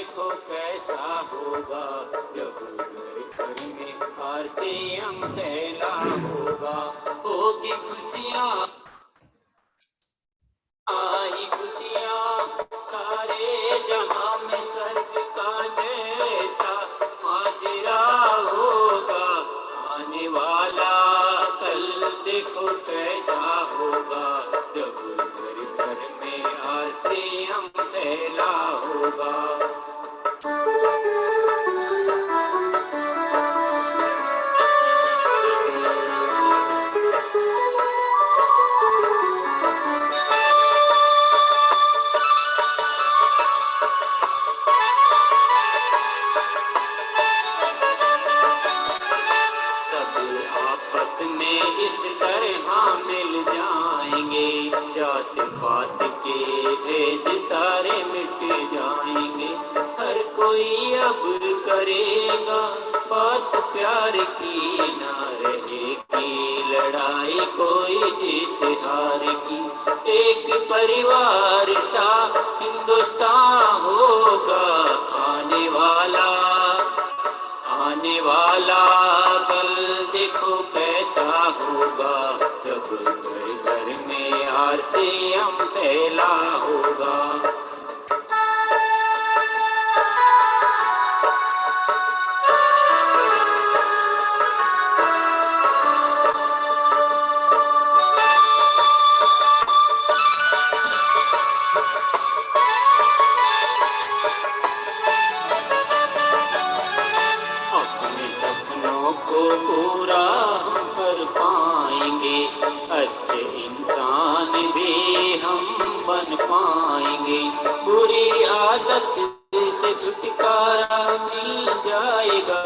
देखो कैसा होगा जब घर घर में आरती फैला होगा। होगी खुशियाँ आई खुशियाँ, सारे जहां में स्वर्ग का जैसा माजरा होगा। आने वाला कल देखो कैसा होगा जब घर घर में आरती फैला होगा। सब आपस में इस तरह मिल जाएंगे, जात पात के भेद सारे मिट जाएंगे। हर कोई अब करेगा बात प्यार की, ना रहेगी लड़ाई कोई जीत हार की। एक परिवार सा हिंदुस्तान होगा आने वाला कल देखो कैसा होगा जब घर घर में आरती फैला होगा। अपने सपनों को पूरा हम कर पाएंगे, अच्छे इंसान भी हम बन पाएंगे। बुरी आदत से छुटकारा मिल जाएगा,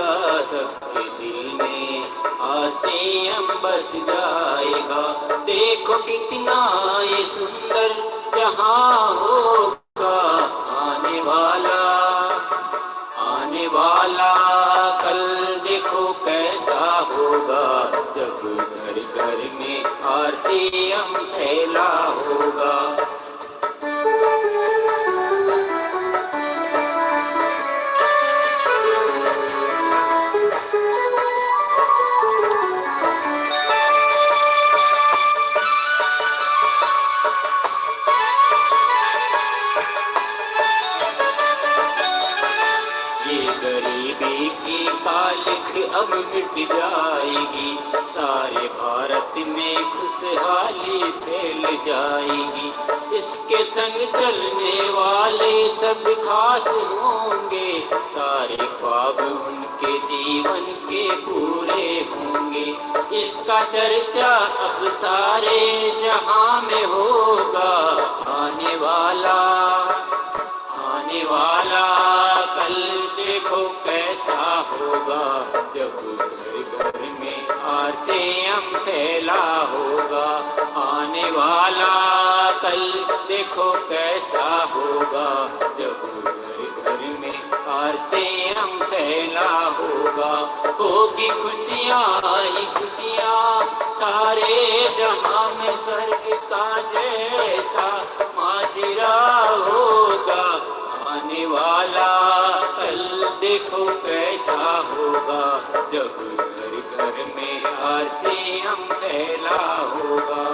सबके दिल में आसियां बस जाएगा। देखो कितना ये सुंदर जहां होगा, आने वाला आने वाला कल देखो कैसा होगा जब घर घर में आरती फैला होगा। ये गरीबी की कालिख अब मिट जाएगी, सारे भारत में खुशहाली फैल जाएगी। इसके संग चलने वाले सब खास होंगे, सारे ख्वाब उनके जीवन के पूरे होंगे। इसका चर्चा अब सारे जहां में होगा, आने वाला कल देखो कैसा होगा जब घर घर में आरती फैला होगा। आने वाला कल देखो कैसा होगा जब घर घर में आरती फैला होगा। होगी खुशियाँ ही खुशियाँ, सारे जहां में स्वर्ग का जैसा माजरा होगा। आने वाला कल देखो कैसा होगा जब घर घर में आरती फैला होगा।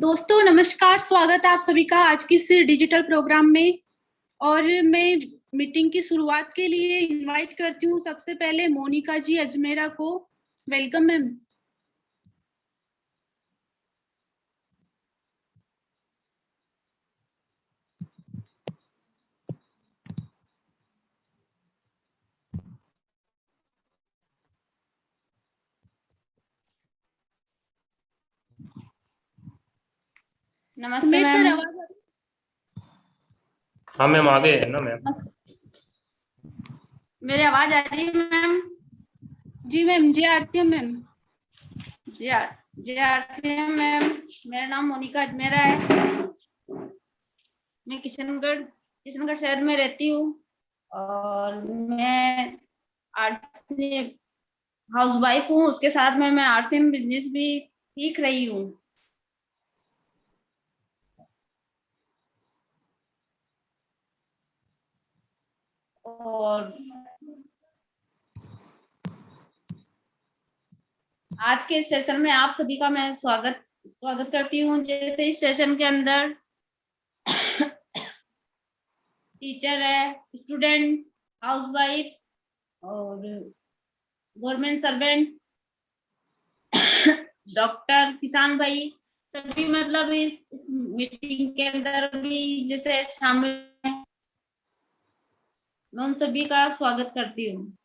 दोस्तों नमस्कार, स्वागत है आप सभी का आज की इस डिजिटल प्रोग्राम में। और मैं मीटिंग की शुरुआत के लिए इनवाइट करती हूँ सबसे पहले मोनिका जी अजमेरा को। Welcome ma'am. नमस्ते मैम। सर आवाज आ रही? हाँ मैम, आगे है ना मैम? मेरी आवाज आ रही है मैम? जी मैम, जी आरती है मैम। जी आरती है मैम। मेरा नाम मोनिका अजमेरा है। मैं किशनगढ़ शहर में रहती हूँ और मैं आरसी हाउस वाइफ हूँ। उसके साथ में मैं आरसी में बिजनेस भी सीख रही हूँ। और आज के सेशन में आप सभी का मैं स्वागत करती हूँ। जैसे इस सेशन के अंदर टीचर है, स्टूडेंट, हाउसवाइफ और गवर्नमेंट सर्वेंट, डॉक्टर, किसान भाई सभी मतलब इस मीटिंग के अंदर भी जैसे शामिल हैं, मैं उन सभी का स्वागत करती हूँ।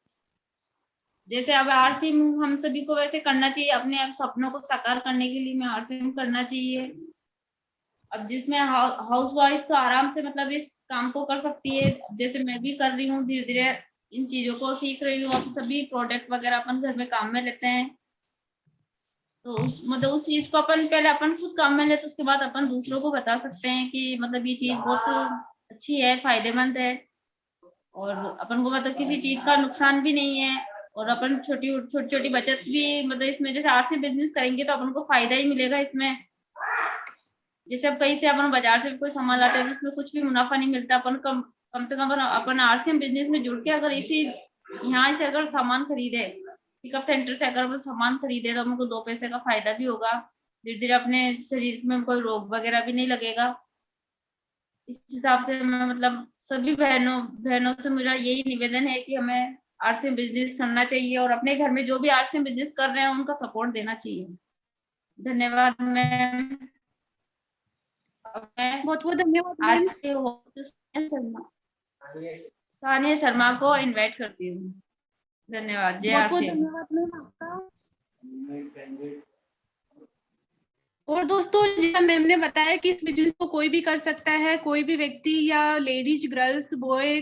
जैसे अब आरसी हम सभी को वैसे करना चाहिए, अपने सपनों को साकार करने के लिए में आरसी करना चाहिए। अब जिसमें हाउस वाइफ तो आराम से मतलब इस काम को कर सकती है, जैसे मैं भी कर रही हूँ, धीरे धीरे इन चीजों को सीख रही हूँ। अब सभी प्रोडक्ट वगैरह अपन घर में काम में लेते हैं, तो मतलब उस चीज को अपन पहले अपन खुद काम में लेते, उसके बाद अपन दूसरों को बता सकते हैं कि मतलब ये चीज बहुत अच्छी है, फायदेमंद है और अपन को मतलब किसी चीज का नुकसान भी नहीं है। और अपन छोटी छोटी बचत भी मतलब इसमें जैसे आरसी बिजनेस करेंगे तो अपन को फायदा ही मिलेगा इसमें। जैसे अब कहीं से अपन बाजार से कोई सामान लाते हैं तो उसमें कुछ भी मुनाफा नहीं मिलता। अपन कम से कम अपन आरसी बिजनेस में जुड़ के अगर इसी यहाँ से अगर सामान खरीदे, पिकअप सेंटर से अगर वो सामान खरीदे तो हमको 2 पैसे का फायदा भी होगा। धीरे धीरे अपने शरीर में कोई रोग वगैरह भी नहीं लगेगा। इस हिसाब से मैं मतलब सभी बहनों से मेरा यही निवेदन है कि हमें आरसी बिजनेस करना चाहिए और अपने घर में जो भी आरसी बिजनेस कर रहे हैं उनका सपोर्ट देना चाहिए। धन्यवाद मैम। बहुत बहुत धन्यवाद मैम। आज के होस्ट सानिया शर्मा को इनवाइट करती हूँ। धन्यवाद। जय बहुत बहुत आरसी। धन्यवाद मैम आपका। और दोस्तों जैसा मैम ने बताया कि इस बिजनेस को कोई भी कर सकता है, कोई भी व्यक्ति या लेडीज, गर्ल्स, बॉय,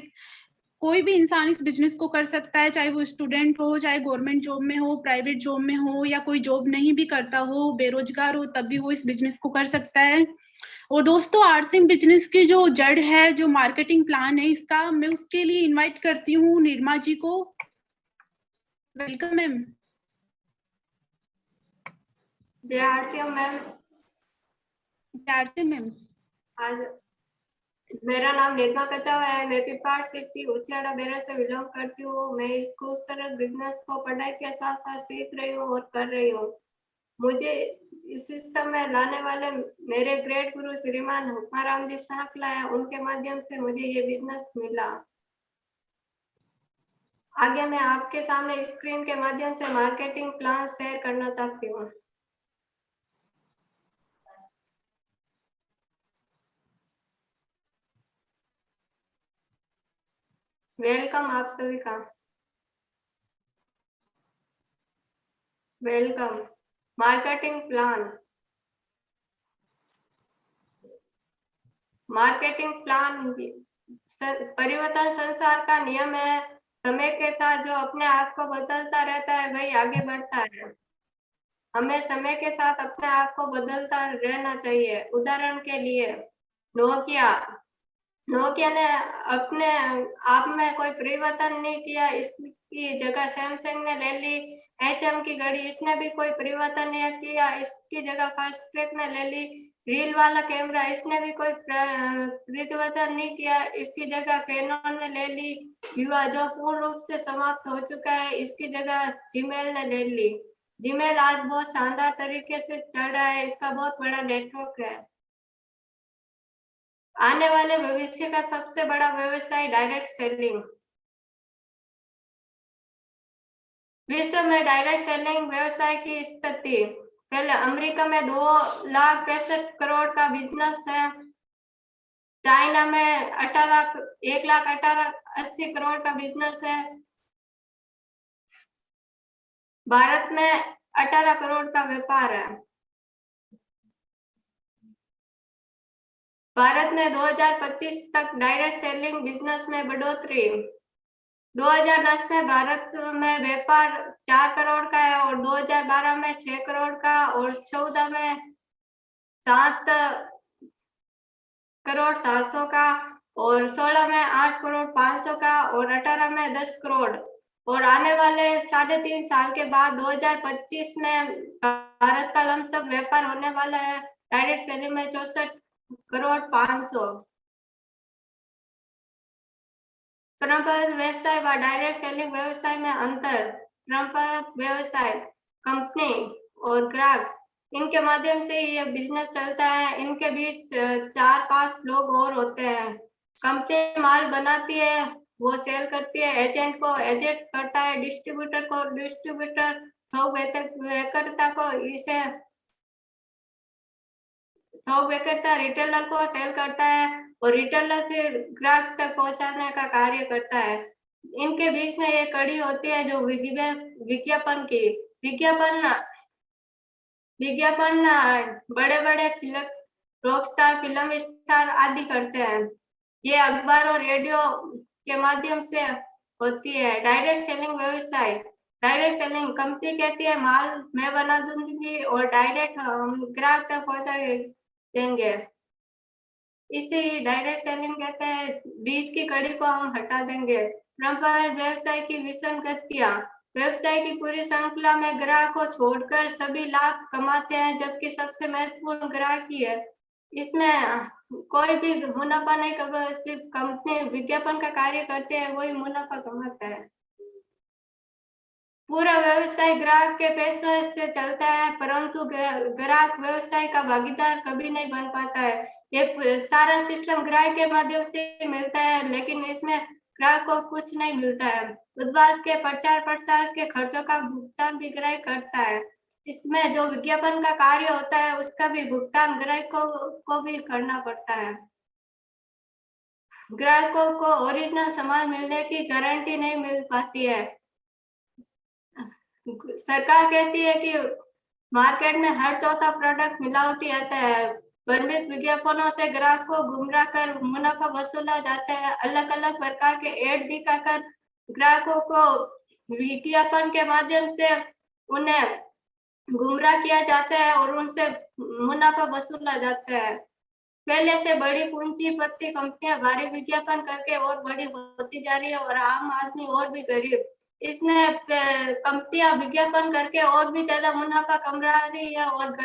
कोई भी इंसान इस बिजनेस को कर सकता है, चाहे वो स्टूडेंट हो, चाहे गवर्नमेंट जॉब में हो, प्राइवेट जॉब में हो, या कोई जॉब नहीं भी करता हो, बेरोजगार हो, तब भी वो इस बिजनेस को कर सकता है। और दोस्तों आरसी बिजनेस की जो जड़ है, जो मार्केटिंग प्लान है इसका, मैं उसके लिए इनवाइट करती हूँ निर्मा जी को। Welcome ma'am. जय आरसी मैम। RC ma'am. आज मेरा नाम निर्मा कचावा है। मैं पिपाड़ सिटी उचियाड़ा बेरा से बिलोंग करती हूँ। मैं इस खूबसूरत बिजनेस को पढ़ाई के साथ साथ सीख रही हूँ और कर रही हूँ। मुझे इस सिस्टम में लाने वाले मेरे ग्रेट गुरु श्रीमान हुक्माराम जी साकला है, उनके माध्यम से मुझे ये बिजनेस मिला। आगे मैं आपके सामने स्क्रीन के माध्यम से मार्केटिंग प्लान शेयर करना चाहती हूँ। वेलकम आप सभी का। Welcome. Marketing plan. Marketing plan परिवर्तन संसार का नियम है। समय के साथ जो अपने आप को बदलता रहता है वही आगे बढ़ता है। हमें समय के साथ अपने आप को बदलता रहना चाहिए। उदाहरण के लिए नोकिया ने अपने आप में कोई परिवर्तन नहीं किया, इसकी जगह सैमसंग ने ले ली। एचएम की घड़ी, इसने भी कोई परिवर्तन नहीं किया, इसकी जगह फास्ट्रैक ने ले ली। रील वाला कैमरा, इसने भी कोई परिवर्तन नहीं किया, इसकी जगह कैनन ने ले ली। विवाह जो पूर्ण रूप से समाप्त हो चुका है, इसकी जगह जीमेल ने ले ली। जीमेल आज बहुत शानदार तरीके से चल रहा है, इसका बहुत बड़ा नेटवर्क है। आने वाले भविष्य का सबसे बड़ा व्यवसाय डायरेक्ट सेलिंग। विश्व में डायरेक्ट सेलिंग व्यवसाय की स्थिति। पहले अमेरिका में 2,65 करोड़ का बिजनेस है। चाइना में 1,18,80 करोड़ का बिजनेस है। भारत में 18 करोड़ का व्यापार है। भारत में 2025 तक डायरेक्ट सेलिंग बिजनेस में बढ़ोतरी। 2010 में भारत में व्यापार 4 करोड़ का है और 2012 में 6 करोड़ का और 14 में 7 करोड़ 700 का और 16 में 8 करोड़ 500 का और 18 में 10 करोड़। और आने वाले 3.5 साल के बाद 2025 में भारत का लमसम व्यापार होने वाला है डायरेक्ट सेलिंग में 64 करोड़ 500। परंपरागत व्यवसाय व डायरेक्ट सेलिंग व्यवसाय में अंतर। परंपरागत व्यवसाय कंपनी और ग्राहक, इनके माध्यम से ये बिजनेस चलता है। इनके बीच 4-5 लोग और होते हैं। कंपनी माल बनाती है, वो सेल करती है, एजेंट को एजेंट करता है, डिस्ट्रीब्यूटर को डिस्ट्रीब्यूटर, थोक विक्रेता को इसे थोक विक्रेता रिटेलर को सेल करता है और रिटेलर फिर ग्राहक तक पहुंचाने का कार्य करता है। इनके बीच में एक कड़ी होती है जो विज्ञापन की। विज्ञापन बड़े बड़े रॉक स्टार, फिल्म स्टार आदि करते हैं। ये अखबार और रेडियो के माध्यम से होती है। डायरेक्ट सेलिंग व्यवसाय। डायरेक्ट सेलिंग कंपनी कहती है माल मैं बना दूंगी और डायरेक्ट हम ग्राहक तक पहुंचा देंगे, इसे डायरेक्ट सेलिंग कहते हैं। बीच की कड़ी को हम हटा देंगे। परंपरागत व्यवसाय की विसंगतियां। व्यवसाय की पूरी श्रृंखला में ग्राहक को छोड़कर सभी लाभ कमाते हैं, जबकि सबसे महत्वपूर्ण ग्राहक ही है। इसमें कोई भी मुनाफा नहीं कमा, सिर्फ कंपनी विज्ञापन का कार्य करते हैं, वही मुनाफा कमाता है। पूरा व्यवसाय ग्राहक के पैसे से चलता है, परंतु ग्राहक व्यवसाय का भागीदार कभी नहीं बन पाता है। ये सारा सिस्टम ग्राहक के माध्यम से मिलता है, लेकिन इसमें ग्राहक को कुछ नहीं मिलता है। उत्पाद के प्रचार प्रसार के खर्चों का भुगतान भी ग्राहक करता है। इसमें जो विज्ञापन का कार्य होता है उसका भी भुगतान ग्राहकों को भी करना पड़ता है। ग्राहकों को ओरिजिनल सामान मिलने की गारंटी नहीं मिल पाती है। सरकार कहती है कि मार्केट में हर चौथा प्रोडक्ट मिलावटी आता है। वर्णित विज्ञापनों से ग्राहक को गुमराह कर मुनाफा वसूला जाता है। अलग अलग प्रकार के एड दिखाकर ग्राहकों को विज्ञापन के माध्यम से उन्हें गुमराह किया जाता है और उनसे मुनाफा वसूला जाता है। पहले से बड़ी पूंजीपति कंपनियां भारी विज्ञापन करके और बड़ी होती जा रही है और आम आदमी और भी गरीब। इसने कंपनियां विज्ञापन करके और भी ज्यादा मुनाफा कमा रही है और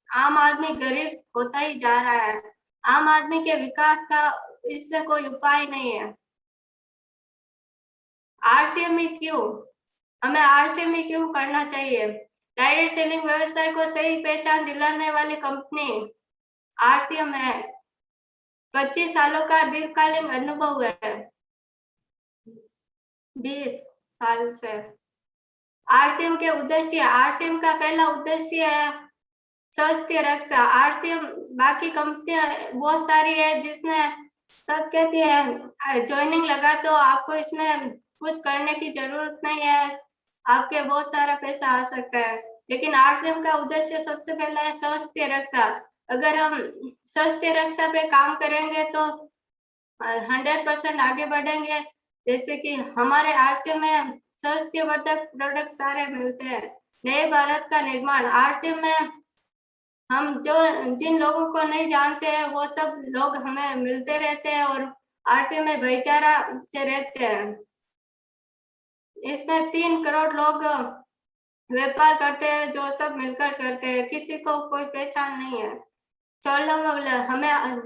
आम आदमी गरीब होता ही जा रहा है। आम आदमी के विकास का इसमें कोई उपाय नहीं है। आरसीएमई क्यों? हमें आरसीएमई क्यों करना चाहिए? डायरेक्ट सेलिंग व्यवसाय को सही पहचान दिलाने वाली कंपनी आरसीएम है। 25 सालों का दीर्घकालीन अनुभव है। 20 साल से। आरसीएम के उद्देश्य। आरसीएम का पहला उद्देश्य है स्वास्थ्य रक्षा। आरसीएम बाकी कंपनियां बहुत सारी है जिसमें सब कहती है ज्वाइनिंग लगा तो आपको इसमें कुछ करने की जरूरत नहीं है, आपके बहुत सारा पैसा आ सकता है। लेकिन आरसीएम का उद्देश्य सबसे पहला है स्वास्थ्य रक्षा। अगर हम स्वास्थ्य रक्षा पे काम करेंगे तो 100% आगे बढ़ेंगे। जैसे कि हमारे आरसीएम में स्वास्थ्यवर्धक प्रोडक्ट सारे मिलते हैं। नए भारत का निर्माण। आरसीएम में हम जिन लोगों को नहीं जानते हैं वो सब लोग हमें मिलते रहते हैं और आरसीएम में भाईचारा से रहते हैं। इसमें 3 करोड़ लोग व्यापार करते हैं जो सब मिलकर करते हैं, किसी को कोई पहचान नहीं है। हमें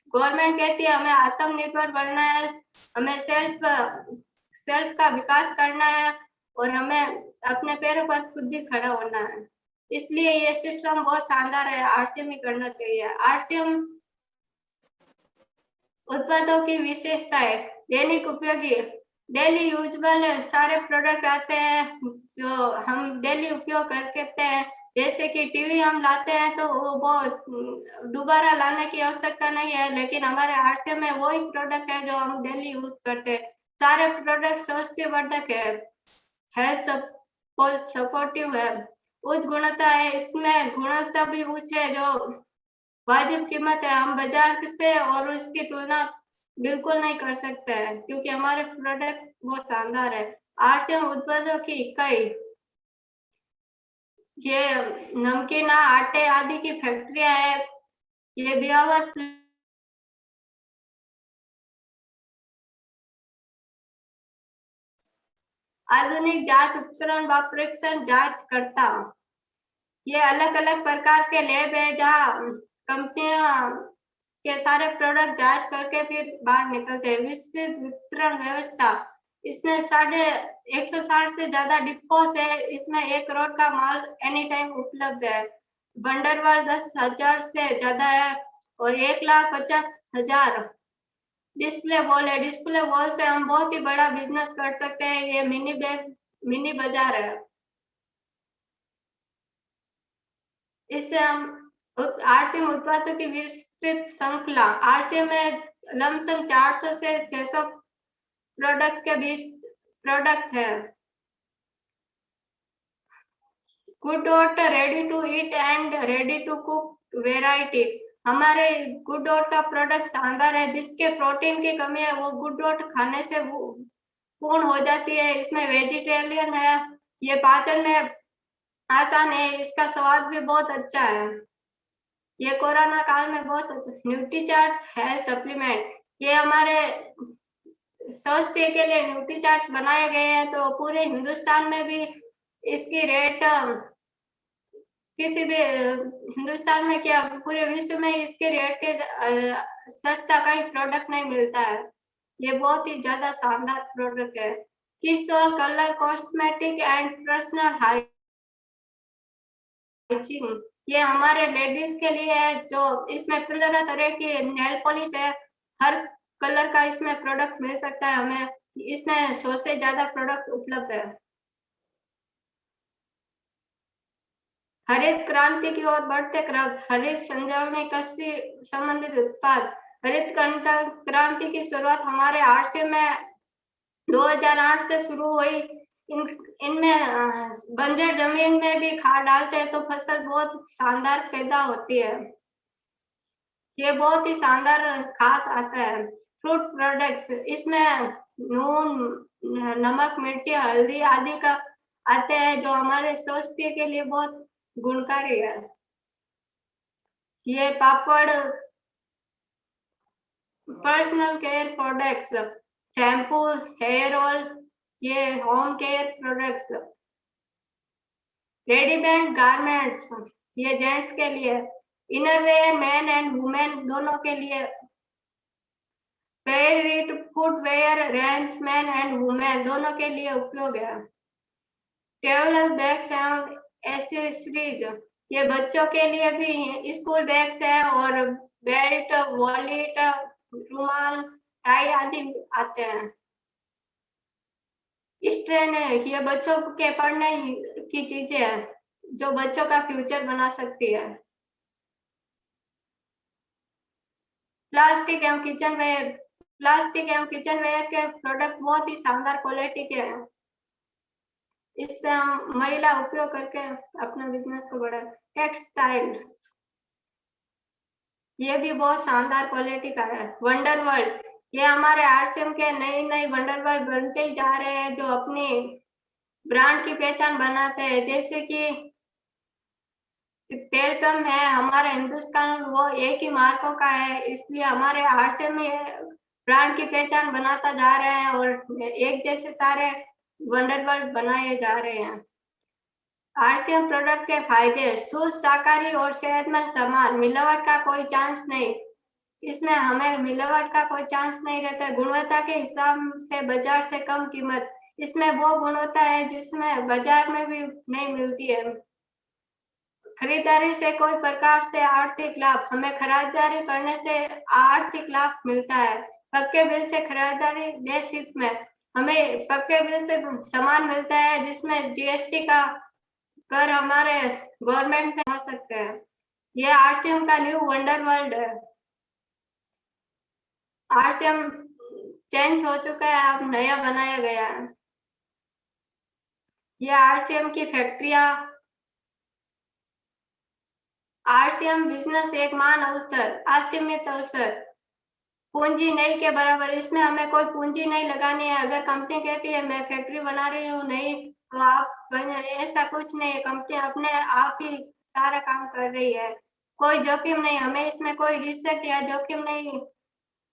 गवर्नमेंट कहती है हमें आत्मनिर्भर बनना है, हमें सेल्फ का विकास करना है और हमें अपने पैरों पर खुद ही खड़ा होना है। इसलिए ये सिस्टम बहुत शानदार है, आरसीएम ही करना चाहिए। आरसीएम उत्पादों की विशेषता है दैनिक उपयोगी, डेली यूजबल सारे प्रोडक्ट आते हैं जो हम डेली उपयोग करते हैं। जैसे कि टीवी हम लाते हैं तो वो दोबारा लाने की आवश्यकता नहीं है, लेकिन हमारे आरसीएम में वही प्रोडक्ट है जो हम डेली यूज करते हैं। सारे प्रोडक्ट स्वास्थ्यवर्धक है, हेल्थ सपोर्टिव है, उच्च गुणवत्ता है। इसमें गुणवत्ता भी उच्च है जो वाजिब कीमत है। हम बाजार से और इसकी तुलना बिल्कुल नहीं कर सकते हैं क्योंकि हमारे प्रोडक्ट बहुत शानदार है। आरसीएम उत्पादों की इकाई ये नमकीन आटे आदि की फैक्ट्रियां है। ये बियावत आधुनिक जांच उपकरण व परीक्षण जांच करता। ये अलग अलग प्रकार के लैब है जहाँ कंपनियां के सारे प्रोडक्ट जांच करके फिर बाहर निकलते हैं। विस्तृत वितरण व्यवस्था, इसमें 160 से ज्यादा डिपोस है। इसमें 1 करोड़ का माल एनी टाइम उपलब्ध है। बंडरवाल 10,000 से ज्यादा है और 1,50,000 डिस्प्ले वॉल है। डिस्प्ले वॉल से हम बहुत ही बड़ा बिजनेस कर सकते हैं। ये मिनी बाजार है। इससे हम आरसीएम उत्पादों की विस्तृत श्रृंखला, आरसीएम में लमसम 400 से 600 प्रोडक्ट के बीच प्रोडक्ट है। Good Dot ready to eat and ready to cook variety, हमारे गुड डॉट का प्रोडक्ट शानदार है। जिसके प्रोटीन की कमी है वो गुड डॉट खाने से पूर्ण हो जाती है। इसमें वेजिटेरियन है, ये पाचन में आसान है, इसका स्वाद भी बहुत अच्छा है। ये कोरोना काल में बहुत न्यूट्रीचार्ज है सप्लीमेंट, ये हमारे स्वास्थ्य के लिए न्यूट्रीचार्ज बनाए गए हैं। तो पूरे हिंदुस्तान में भी इसकी रेट किसी भी हिंदुस्तान में क्या पूरे विश्व में इसके रेट के सस्ता कहीं प्रोडक्ट नहीं मिलता है। ये बहुत ही ज्यादा शानदार प्रोडक्ट है। Kishore colour cosmetic and personal hygiene, ये हमारे लेडीज के लिए है। जो इसमें 15 तरह की नेल पॉलिश है, हर कलर का इसमें प्रोडक्ट मिल सकता है। हमें इसमें 100 से ज्यादा प्रोडक्ट उपलब्ध है। हरित क्रांति की ओर बढ़ते हरित संजीवनी कृषि संबंधित उत्पाद। हरित क्रांति की शुरुआत हमारे आरसीएम में 2008 से शुरू हुई। इनमें बंजर जमीन में भी खाद डालते हैं तो फसल बहुत शानदार पैदा होती है। ये बहुत ही शानदार खाद आता है। फ्रूट प्रोडक्ट्स, इसमें नून, नमक, मिर्ची, हल्दी आदि का आते हैं जो हमारे स्वास्थ्य के लिए बहुत गुणकारी है। ये पापड़, personal care products, shampoo, hair oil, ये home care products. Readymade garments, ये जेंट्स के लिए। इनरवेयर मैन एंड वुमेन दोनों के लिए। Favourite footwear range man and women दोनों के लिए उपयोग है। ट्रैवलर बैग्स एंड एक्सेसरीज, ये बच्चों के लिए भी स्कूल बैग्स है और बेल्ट, वॉलेट, रुमाल, टाई आदि आते हैं। स्ट्रेनर, ये बच्चों के पढ़ने की चीजें है जो बच्चों का फ्यूचर बना सकती है। प्लास्टिक एवं किचन वेयर, प्लास्टिक एवं किचन वेयर के प्रोडक्ट बहुत ही शानदार क्वालिटी के हैं। इससे हम महिला उपयोग करके अपना बिजनेस को बढ़ा। टेक्सटाइल, ये भी बहुत शानदार क्वालिटी का है। वंडर वर्ल्ड, ये हमारे आरसीएम के नई वंडर वर्ल्ड बनते ही जा रहे हैं जो अपनी ब्रांड की पहचान बनाते हैं। जैसे कि तेल पंप है हमारा हिंदुस्तान, वो एक ही मार्कों का है, इसलिए हमारे आरसीएम में ब्रांड की पहचान बनाता जा रहे हैं और एक जैसे सारे वंडर वर्ल्ड बनाए जा रहे हैं। आरसीएम प्रोडक्ट के फायदे, शुद्ध शाकाहारी और सेहतमंद सामान, मिलावट का कोई चांस नहीं, इसमें हमें मिलावट का कोई चांस नहीं रहता। गुणवत्ता के हिसाब से बाजार से कम कीमत, इसमें वो गुणवत्ता है जिसमें बाजार में भी नहीं मिलती है। खरीदारी से कोई प्रकार से आर्थिक लाभ, हमें खरीदारी करने से आर्थिक लाभ मिलता है। पक्के बिल से खरीदारी देश हित में, हमें पक्के बिल से सामान मिलता है जिसमें जीएसटी का कर हमारे गवर्नमेंट में आ सकते हैं। ये आरसीएम का न्यू वंडर वर्ल्ड है। आरसीएम चेंज हो चुका है, अब नया बनाया गया है। ये आरसीएम की फैक्ट्रियां, आरसीएम बिजनेस एक मान अवसर, असीमित अवसर, पूंजी नहीं के बराबर। इसमें हमें कोई पूंजी नहीं लगानी है। अगर कंपनी कहती है मैं फैक्ट्री बना रही हूँ, नहीं तो आप ऐसा कुछ नहीं है। कंपनी अपने आप ही सारा काम कर रही है, कोई जोखिम नहीं। हमें इसमें कोई रिस्क या जोखिम नहीं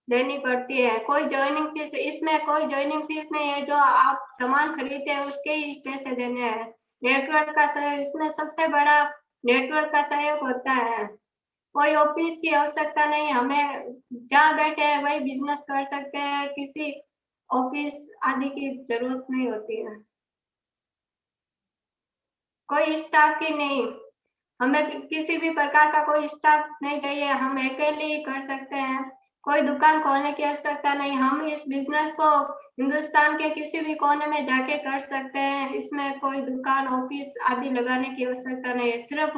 देनी पड़ती है। कोई ज्वाइनिंग फीस, इसमें कोई ज्वाइनिंग फीस नहीं है। जो आप सामान खरीदते हैं उसके ही पैसे देने हैं। नेटवर्क का सहयोग, इसमें सबसे बड़ा नेटवर्क का सहयोग होता है। कोई ऑफिस की आवश्यकता नहीं, हमें जहाँ बैठे हैं वही बिजनेस कर सकते हैं, किसी ऑफिस आदि की जरूरत नहीं होती है। कोई स्टाफ की नहीं, हमें किसी भी प्रकार का कोई स्टाफ नहीं चाहिए, हम अकेले ही कर सकते हैं। कोई दुकान खोलने की आवश्यकता नहीं, हम इस बिजनेस को हिंदुस्तान के किसी भी कोने में जाके कर सकते हैं। इसमें कोई दुकान ऑफिस आदि लगाने की आवश्यकता नहीं है। सिर्फ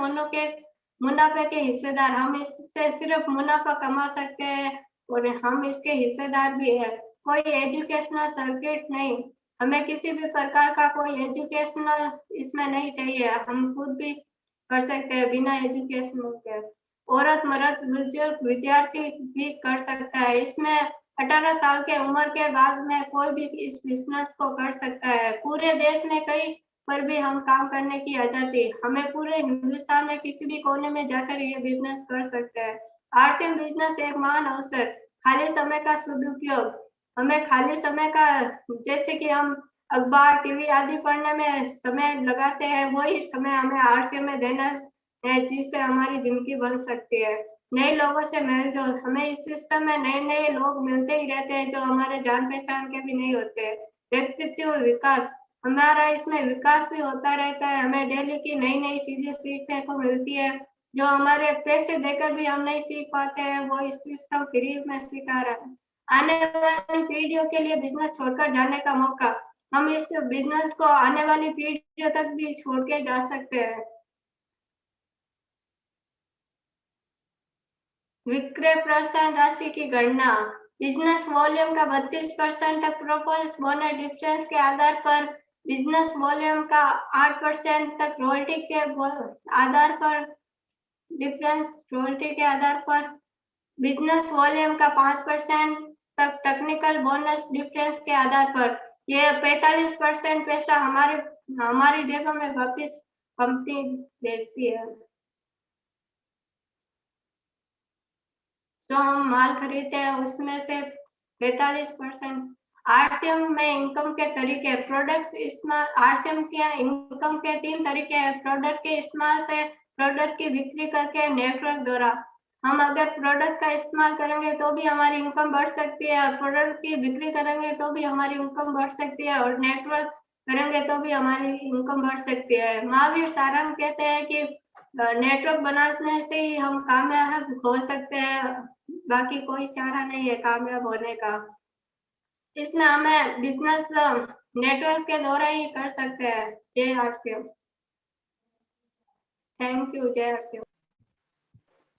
मुनाफे के हिस्सेदार, हम इससे सिर्फ मुनाफा कमा सकते हैं और हम इसके हिस्सेदार भी है। कोई एजुकेशनल सर्किट नहीं, हमें किसी भी प्रकार का कोई एजुकेशनल इसमें नहीं चाहिए, हम खुद भी कर सकते हैं बिना एजुकेशन के। औरत मर्द बुजुर्ग विद्यार्थी भी कर सकता है। इसमें 18 साल के उम्र के बाद में कोई भी इस बिजनेस को कर सकता है। पूरे देश में कहीं पर भी हम काम करने की आजादी, हमें पूरे हिंदुस्तान में किसी भी कोने में जाकर ये बिजनेस कर सकते हैं। आरसीएम बिजनेस एक महान अवसर, खाली समय का सदुपयोग, हमें खाली समय का, जैसे कि हम अखबार टीवी आदि पढ़ने में समय लगाते हैं, वही समय हमें आरसीएम में देना है जिससे हमारी जिंदगी बन सकती है। नए लोगों से मेलजोल, हमें इस सिस्टम में नए नए लोग मिलते ही रहते हैं जो हमारे जान पहचान के भी नहीं होते। व्यक्तित्व विकास, हमारा इसमें विकास भी होता रहता है। हमें डेली की नई नई चीजें सीखने को मिलती है जो हमारे पैसे देकर भी हम नहीं सीख पाते हैं, वो इस सिस्टम फ्री में सिखा रहा है। आने वाली पीढ़ियों के लिए बिजनेस छोड़कर जाने का मौका, हम इस बिजनेस को आने वाली पीढ़ियों तक भी छोड़ के जा सकते हैं। विक्रय प्रोत्साहन राशि की गणना, बिजनेस वॉल्यूम का 32% तक प्रोपोज बोनस डिफरेंस के आधार पर, बिजनेस वॉल्यूम का 8% तक रॉयल्टी के आधार पर, डिफरेंस रॉयल्टी के आधार पर, बिजनेस वॉल्यूम का 5% तक टेक्निकल बोनस डिफरेंस के आधार पर। ये 45% पैसा हमारी जेबों में वापिस कंपनी भेजती है। जो हम माल खरीदते हैं उसमें से 45%। आरसीएम में इनकम के तरीके, प्रोडक्ट इस्तेमाल, आरसीएम के इनकम के 3 तरीके हैं। प्रोडक्ट के इस्तेमाल से, प्रोडक्ट की बिक्री करके, नेटवर्क द्वारा। हम अगर प्रोडक्ट का इस्तेमाल करेंगे तो भी हमारी इनकम बढ़ सकती है, और प्रोडक्ट की बिक्री करेंगे तो भी हमारी इनकम बढ़ सकती है, और नेटवर्क करेंगे तो भी हमारी इनकम बढ़ सकती है। महावीर सारंग कहते हैं कि नेटवर्क बनाने से ही हम कामयाब हो सकते हैं, बाकी कोई चारा नहीं है कामयाब होने का। इसमें हमें बिजनेस नेटवर्क के द्वारा ही कर सकते हैं। जय आरसीएम। Thank you. जय RCM.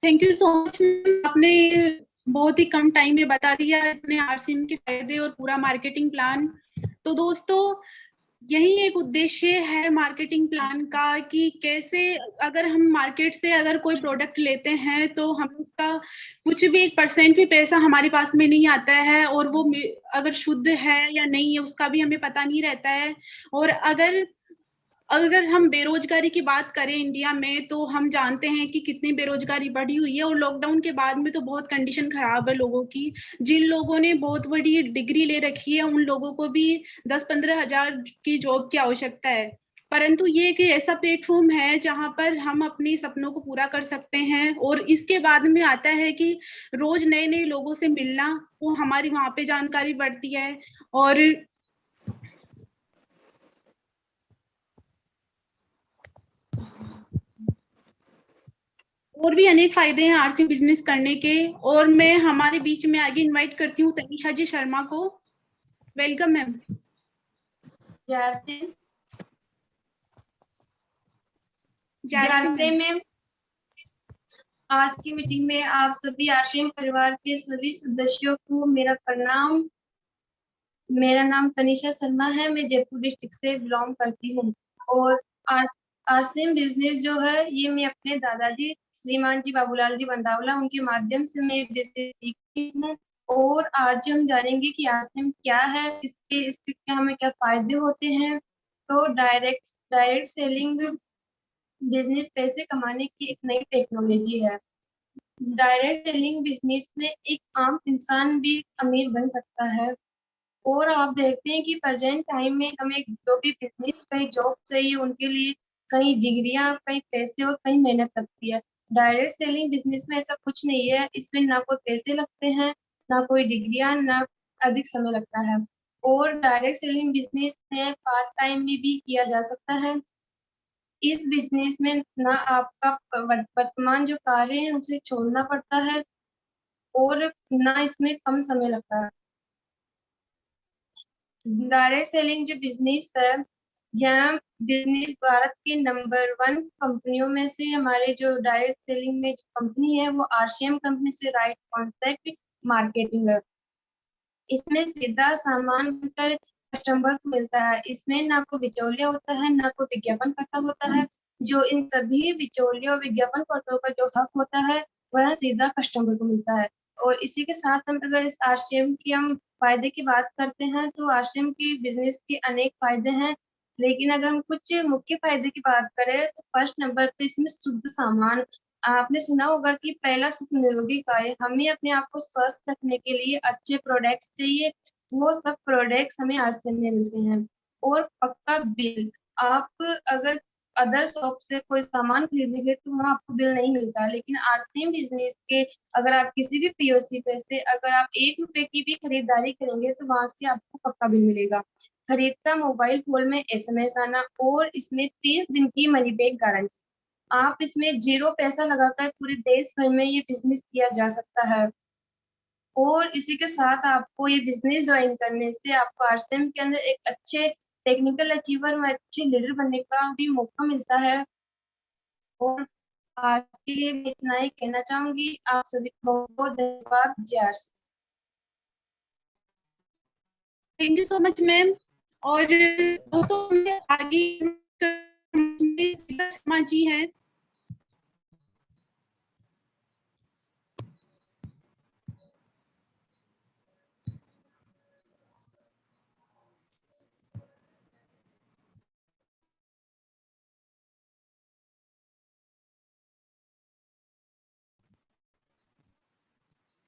Thank you so much. आपने बहुत ही कम टाइम में बता दिया अपने आरसीएम के फायदे और पूरा मार्केटिंग प्लान। तो दोस्तों यही एक उद्देश्य है मार्केटिंग प्लान का कि कैसे अगर हम मार्केट से अगर कोई प्रोडक्ट लेते हैं तो हम उसका कुछ भी 1% भी पैसा हमारे पास में नहीं आता है, और वो अगर शुद्ध है या नहीं है उसका भी हमें पता नहीं रहता है। और अगर हम बेरोजगारी की बात करें इंडिया में, तो हम जानते हैं कि कितनी बेरोजगारी बढ़ी हुई है, और लॉकडाउन के बाद में तो बहुत कंडीशन खराब है लोगों की। जिन लोगों ने बहुत बड़ी डिग्री ले रखी है उन लोगों को भी 10-15 हजार की जॉब की आवश्यकता है, परंतु ये एक ऐसा प्लेटफॉर्म है जहां पर हम अपने सपनों को पूरा कर सकते हैं। और इसके बाद में आता है कि रोज नए नए लोगों से मिलना, वो हमारी वहां पे जानकारी बढ़ती है। और और भी अनेक फायदे हैं आरसी बिजनेस करने के। और मैं हमारे बीच में आगे इनवाइट करती हूँ तनीषा जी शर्मा को। Welcome ma'am. नमस्ते मैम। आज की मीटिंग में आप सभी आरसीएम परिवार के सभी सदस्यों को मेरा प्रणाम। मेरा नाम तनीषा शर्मा है, मैं जयपुर डिस्ट्रिक्ट से बिलोंग करती हूँ। और आरसीएम बिजनेस जो है ये मैं अपने दादाजी श्रीमान जी बाबूलाल जी बंदावला उनके माध्यम से मैं बिजनेस सीखी हूँ। और आज हम जानेंगे कि आरसीएम क्या है, इसके क्या हमें क्या फायदे होते हैं। तो डायरेक्ट सेलिंग बिजनेस पैसे कमाने की एक नई टेक्नोलॉजी है। डायरेक्ट सेलिंग बिजनेस में एक आम इंसान भी अमीर बन सकता है। और आप देखते हैं कि प्रेजेंट टाइम में हमें जो भी बिजनेस कई जॉब चाहिए उनके लिए कई डिग्रियां, कई पैसे और कई मेहनत लगती है। डायरेक्ट सेलिंग बिजनेस में ऐसा कुछ नहीं है, इसमें ना कोई पैसे लगते हैं, ना कोई डिग्रियां, ना अधिक समय लगता है। और डायरेक्ट सेलिंग बिजनेस में पार्ट टाइम में भी किया जा सकता है। इस बिजनेस में ना आपका वर्तमान जो कार्य है उसे छोड़ना पड़ता है और ना इसमें कम समय लगता है। डायरेक्ट सेलिंग जो बिजनेस है, यह बिजनेस भारत के नंबर 1 कंपनियों में से हमारे जो डायरेक्ट सेलिंग में जो कंपनी है वो आरसीएम कंपनी से राइट कॉन्टैक्ट मार्केटिंग है। इसमें सीधा सामान बनकर कस्टमर को मिलता है। इसमें ना कोई बिचौलिया होता है, ना कोई विज्ञापनकर्ता होता है। जो इन सभी बिचौलियों विज्ञापनकर्ताओं का जो हक होता है वह सीधा कस्टमर को मिलता है। और इसी के साथ हम अगर इस आरसीएम की हम फायदे की बात करते हैं तो आरसीएम की बिजनेस के अनेक फायदे हैं। लेकिन अगर हम कुछ मुख्य फायदे की बात करें तो फर्स्ट नंबर पे इसमें शुद्ध सामान। आपने सुना होगा कि पहला सुख निरोगी काय। हमें अपने आप को स्वस्थ रखने के लिए अच्छे प्रोडक्ट्स चाहिए, वो सब प्रोडक्ट्स हमें आरसीएम में मिलते हैं। और पक्का बिल, आप अगर अदर शॉप से कोई सामान खरीदेंगे तो वहाँ आपको बिल नहीं मिलता, लेकिन आरसीएम बिजनेस के अगर आप किसी भी पीओसी पे से अगर आप 1 रुपए की भी खरीदारी करेंगे तो वहां से आपको पक्का बिल मिलेगा। खरीद का मोबाइल फोन में एसएमएस आना और इसमें 30 दिन की मनी बैक गारंटी। आप इसमें 0 पैसा लगाकर पूरे देश भर में ये बिजनेस किया जा सकता है। और इसी के साथ आपको ये बिजनेस ज्वाइन करने से आपको आरसीएम के अंदर एक अच्छे टेक्निकल अचीवर में अच्छे लीडर बनने का भी मौका मिलता है। और आज के लिए मैं इतना ही कहना चाहूंगी। आप सभी को बहुत धन्यवाद। जय RCM. Thank you so much ma'am. और दोस्तों आगे शर्मा जी हैं।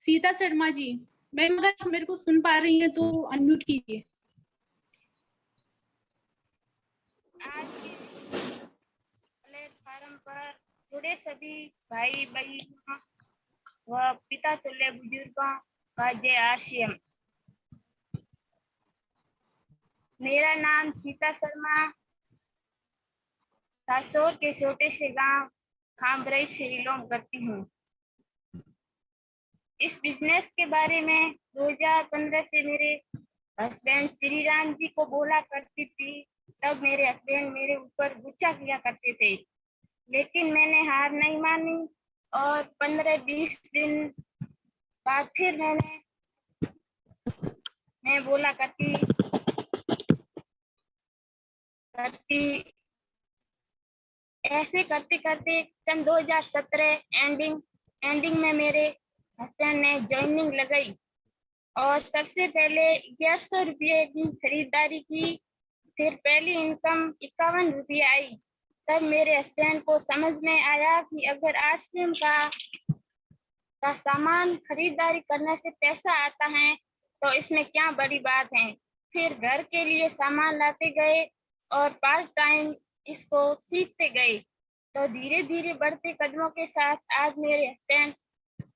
सीता शर्मा जी, मैम अगर आप मेरे को सुन पा रही हैं तो अनम्यूट कीजिए। आज के प्लेटफार्म पर जुड़े सभी भाई बहनों व पिता तुल्य बुजुर्गों का जय आरसीएम। मेरा नाम सीता शर्मा, सासोर के छोटे से गांव खामरई से बिलोंग करती हूँ। इस बिजनेस के बारे में 2015 से मेरे हस्बैंड श्री राम जी को बोला करती थी। तब मेरे हस्बैंड मेरे ऊपर गुस्सा किया करते थे, लेकिन मैंने हार नहीं मानी और 15-20 दिन बाद फिर मैं बोला करती ऐसे करते करते सन 2017 एंडिंग में मेरे हस्बैंड ने ज्वाइनिंग लगाई और सबसे पहले 1100 रुपये की खरीदारी की। फिर पहली इनकम 51 रुपये आई। तब मेरे हस्बैंड को समझ में आया कि अगर आरसीएम का सामान खरीदारी करने से पैसा आता है तो इसमें क्या बड़ी बात है। फिर घर के लिए सामान लाते गए और पार्ट टाइम इसको सीखते गए। तो धीरे धीरे बढ़ते कदमों के साथ आज मेरे हस्बैंड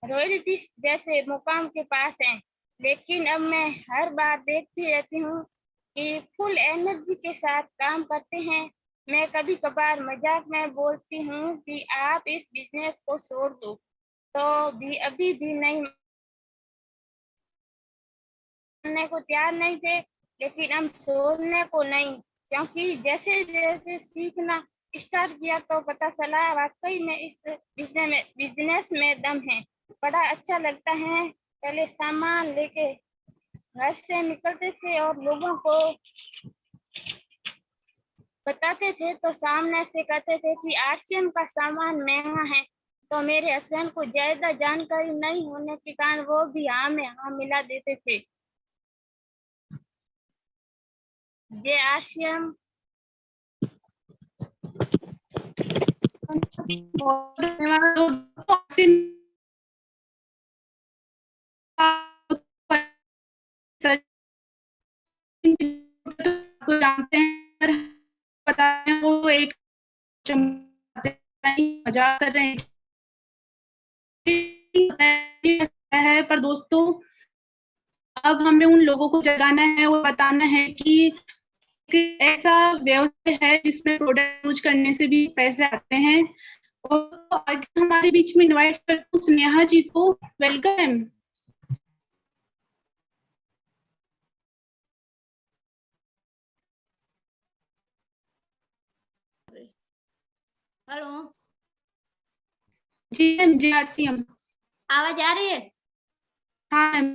रॉयल्टी जैसे मुकाम के पास हैं। लेकिन अब मैं हर बार देखती रहती हूँ कि फुल एनर्जी के साथ काम करते हैं मैं कभी कभार मजाक में बोलती हूँ कि आप इस बिजनेस को छोड़ दो, तो भी अभी भी नहीं मानने को तैयार नहीं थे, लेकिन हम छोड़ने को नहीं, क्योंकि जैसे जैसे सीखना स्टार्ट किया तो पता चला वाकई में इस बिजनेस में दम है। बड़ा अच्छा लगता है। पहले सामान लेके घर से निकलते थे और लोगों को बताते थे तो सामने से कहते थे कि आरसीएम का सामान महंगा है, तो मेरे हस्बैंड को ज्यादा जानकारी नहीं होने के कारण वो भी हाँ में हाँ मिला देते थे। ये आरसीएम बहुत धन्यवाद। को जानते हैं, पता है वो एक मजाक कर रहे हैं, पर दोस्तों अब हमें उन लोगों को जगाना है और बताना है कि ऐसा व्यवसाय है जिसमें प्रोडक्ट यूज करने से भी पैसे आते हैं। और आगे हमारे बीच में इनवाइट करती हूँ स्नेहा जी को। वेलकम। हेलो, जी मैम, JRCM आवाज आ रही है? हाँ मैम।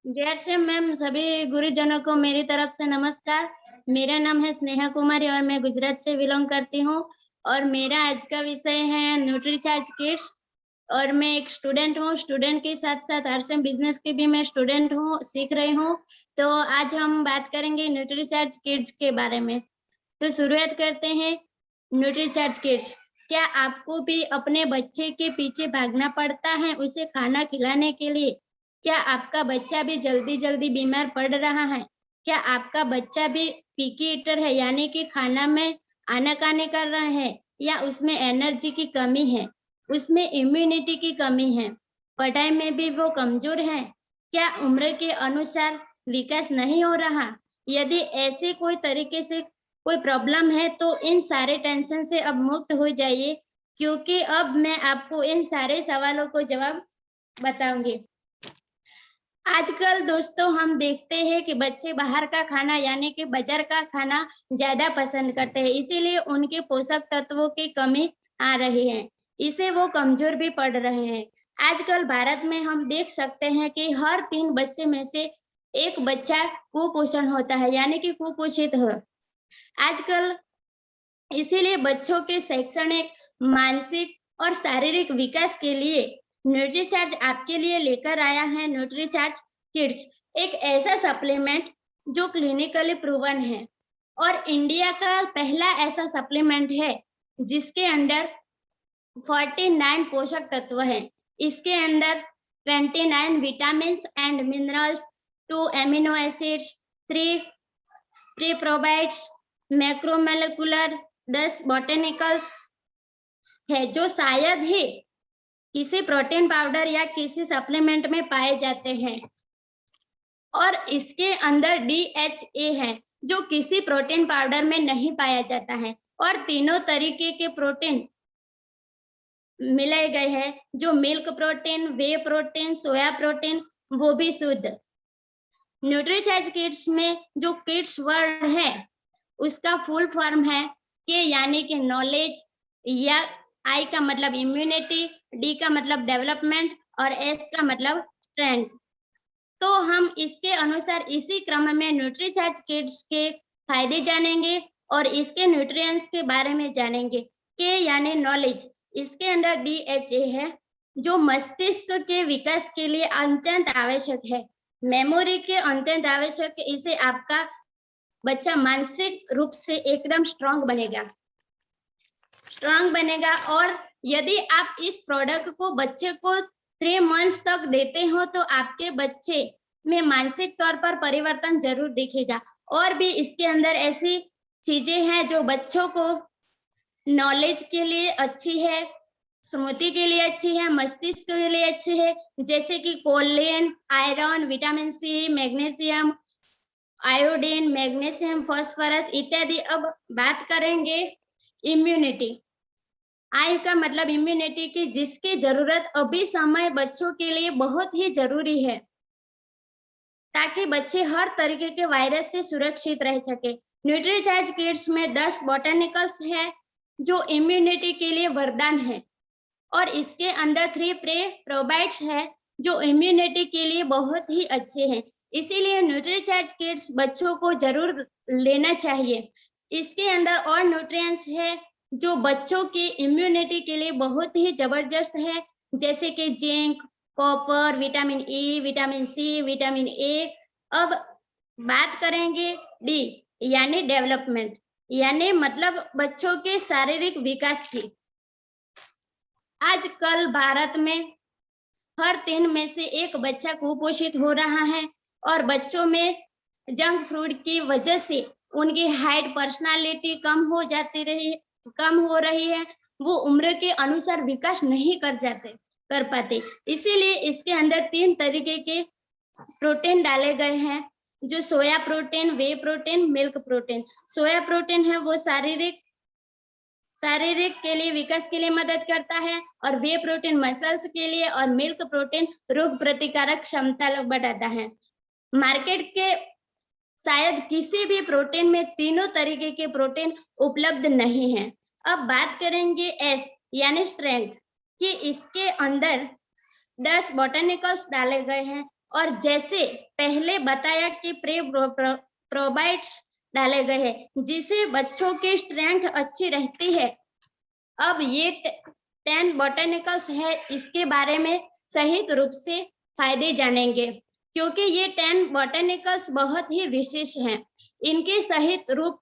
JRCM मैम, सभी गुरुजनों को मेरी तरफ से नमस्कार। मेरा नाम है स्नेहा कुमारी और मैं गुजरात से बिलोंग करती हूँ और मेरा आज का विषय है न्यूट्रीचार्ज किड्स और मैं एक स्टूडेंट हूँ। स्टूडेंट के साथ साथ RCM बिजनेस की भी मैं स्टूडेंट हूँ, सीख रही हूँ। तो आज हम बात करेंगे न्यूट्रीचार्ज किड्स के बारे में। तो शुरुआत करते हैं। न्यूट्रीचार्ज किड्स, क्या आपको भी अपने बच्चे के पीछे भागना पड़ता है उसे खाना खिलाने के लिए? क्या आपका बच्चा भी जल्दी जल्दी बीमार पड़ रहा है? क्या आपका बच्चा भी पिकी ईटर है, यानी कि खाना में आनाकानी कर रहा है, या उसमें एनर्जी की कमी है, उसमें इम्यूनिटी की कमी है, पढ़ाई में भी वो कमजोर है? क्या उम्र के अनुसार विकास नहीं हो रहा? यदि ऐसे कोई तरीके से कोई प्रॉब्लम है तो इन सारे टेंशन से अब मुक्त हो जाइए, क्योंकि अब मैं आपको इन सारे सवालों को जवाब बताऊंगी। आजकल दोस्तों हम देखते हैं कि बच्चे बाहर का खाना यानी कि बाजार का खाना ज्यादा पसंद करते हैं, इसीलिए उनके पोषक तत्वों की कमी आ रही है, इससे वो कमजोर भी पड़ रहे हैं। आजकल भारत में हम देख सकते हैं कि हर 3 बच्चे में से एक बच्चा कुपोषण होता है, यानी कि कुपोषित है आजकल। इसीलिए बच्चों के शैक्षणिक, मानसिक और शारीरिक विकास के लिए न्यूट्रीचार्ज आपके लिए लेकर आया है न्यूट्रीचार्ज किड्स, एक ऐसा सप्लीमेंट जो क्लिनिकली प्रूवन है और इंडिया का पहला ऐसा सप्लीमेंट है जिसके अंदर 49 पोषक तत्व हैं। इसके अंदर 29 vitamin and minerals, 2 amino acids, 3 प्रीप्रोबायोटिक्स, मैक्रोमोलेकुलर, 10 botanicals है जो शायद ही किसी प्रोटीन पाउडर या किसी सप्लीमेंट में पाए जाते हैं। और इसके अंदर DHA है जो किसी प्रोटीन पाउडर में नहीं पाया जाता है। और तीनों तरीके के प्रोटीन मिलाए गए हैं, जो milk protein, whey protein, soya protein, वो भी शुद्ध। न्यूट्रीचार्ज किड्स में जो किड्स वर्ड है उसका फुल फॉर्म है के यानी कि नॉलेज, या I का मतलब इम्यूनिटी, D का मतलब डेवलपमेंट और S का मतलब स्ट्रेंथ। तो हम इसके अनुसार इसी क्रम में न्यूट्रीचार्ज किड्स के फायदे जानेंगे और इसके न्यूट्रिएंट्स के बारे में जानेंगे। के यानी नॉलेज, इसके अंदर DHA है जो मस्तिष्क के विकास के लिए अत्यंत आवश्यक है, मेमोरी के अत्यंत आवश्यक, इसे आपका बच्चा मानसिक रूप से एकदम स्ट्रांग बनेगा। और यदि आप इस प्रोडक्ट को बच्चे को 3 मंथ्स तक देते हो तो आपके बच्चे में मानसिक तौर पर परिवर्तन जरूर दिखेगा। और भी इसके अंदर ऐसी चीजें हैं जो बच्चों को नॉलेज के लिए अच्छी है, स्मृति के लिए अच्छी है, मस्तिष्क के लिए अच्छी है, जैसे कि choline, iron, vitamin C, magnesium iodine, magnesium, phosphorus इत्यादि। अब बात करेंगे इम्यूनिटी। आई का मतलब इम्यूनिटी की जिसकी जरूरत अभी समय बच्चों के लिए बहुत ही जरूरी है ताकि बच्चे हर तरीके के वायरस से सुरक्षित रह सके। न्यूट्रीचार्ज किट्स में 10 बोटानिकल्स है जो इम्यूनिटी के लिए वरदान है और इसके अंदर 3 प्रोबायोटिक्स है जो इम्यूनिटी के लिए बहुत ही अच्छे हैं। इसीलिए न्यूट्रीचार्ज किट्स बच्चों को जरूर लेना चाहिए। इसके अंदर और न्यूट्रिएंट्स है जो बच्चों की इम्यूनिटी के लिए बहुत ही जबरदस्त है, जैसे कि zinc, copper, vitamin E, vitamin C, vitamin A. अब बात करेंगे डी यानी डेवलपमेंट, यानी मतलब बच्चों के शारीरिक विकास की। आजकल भारत में हर 3 में से 1 बच्चा कुपोषित हो रहा है और बच्चों में जंक फूड की वजह से उनकी हाइट, पर्सनालिटी कम हो रही है। वो उम्र के अनुसार विकास नहीं कर पाते। इसीलिए इसके अंदर 3 तरीके के प्रोटीन डाले गए हैं, जो soya protein, whey protein, milk protein. Soya protein है वो शारीरिक के लिए विकास के लिए मदद करता है और वे प्रोटीन मसल्स के लिए, और मिल्क प्रोटीन रोग प्रतिकारक क्षमता बढ़ाता है। मार्केट के शायद किसी भी प्रोटीन में तीनों तरीके के प्रोटीन उपलब्ध नहीं है। अब बात करेंगे एस यानी स्ट्रेंथ कि इसके अंदर 10 बोटानिकल्स डाले गए हैं और जैसे पहले बताया कि प्रोबायोटिक्स डाले गए हैं जिससे बच्चों की स्ट्रेंथ अच्छी रहती है। अब ये 10 बोटानिकल्स है, इसके बारे में सही रूप से फायदे जानेंगे क्योंकि ये 10 बोटानिकल्स बहुत ही विशेष हैं। इनके सहित रूप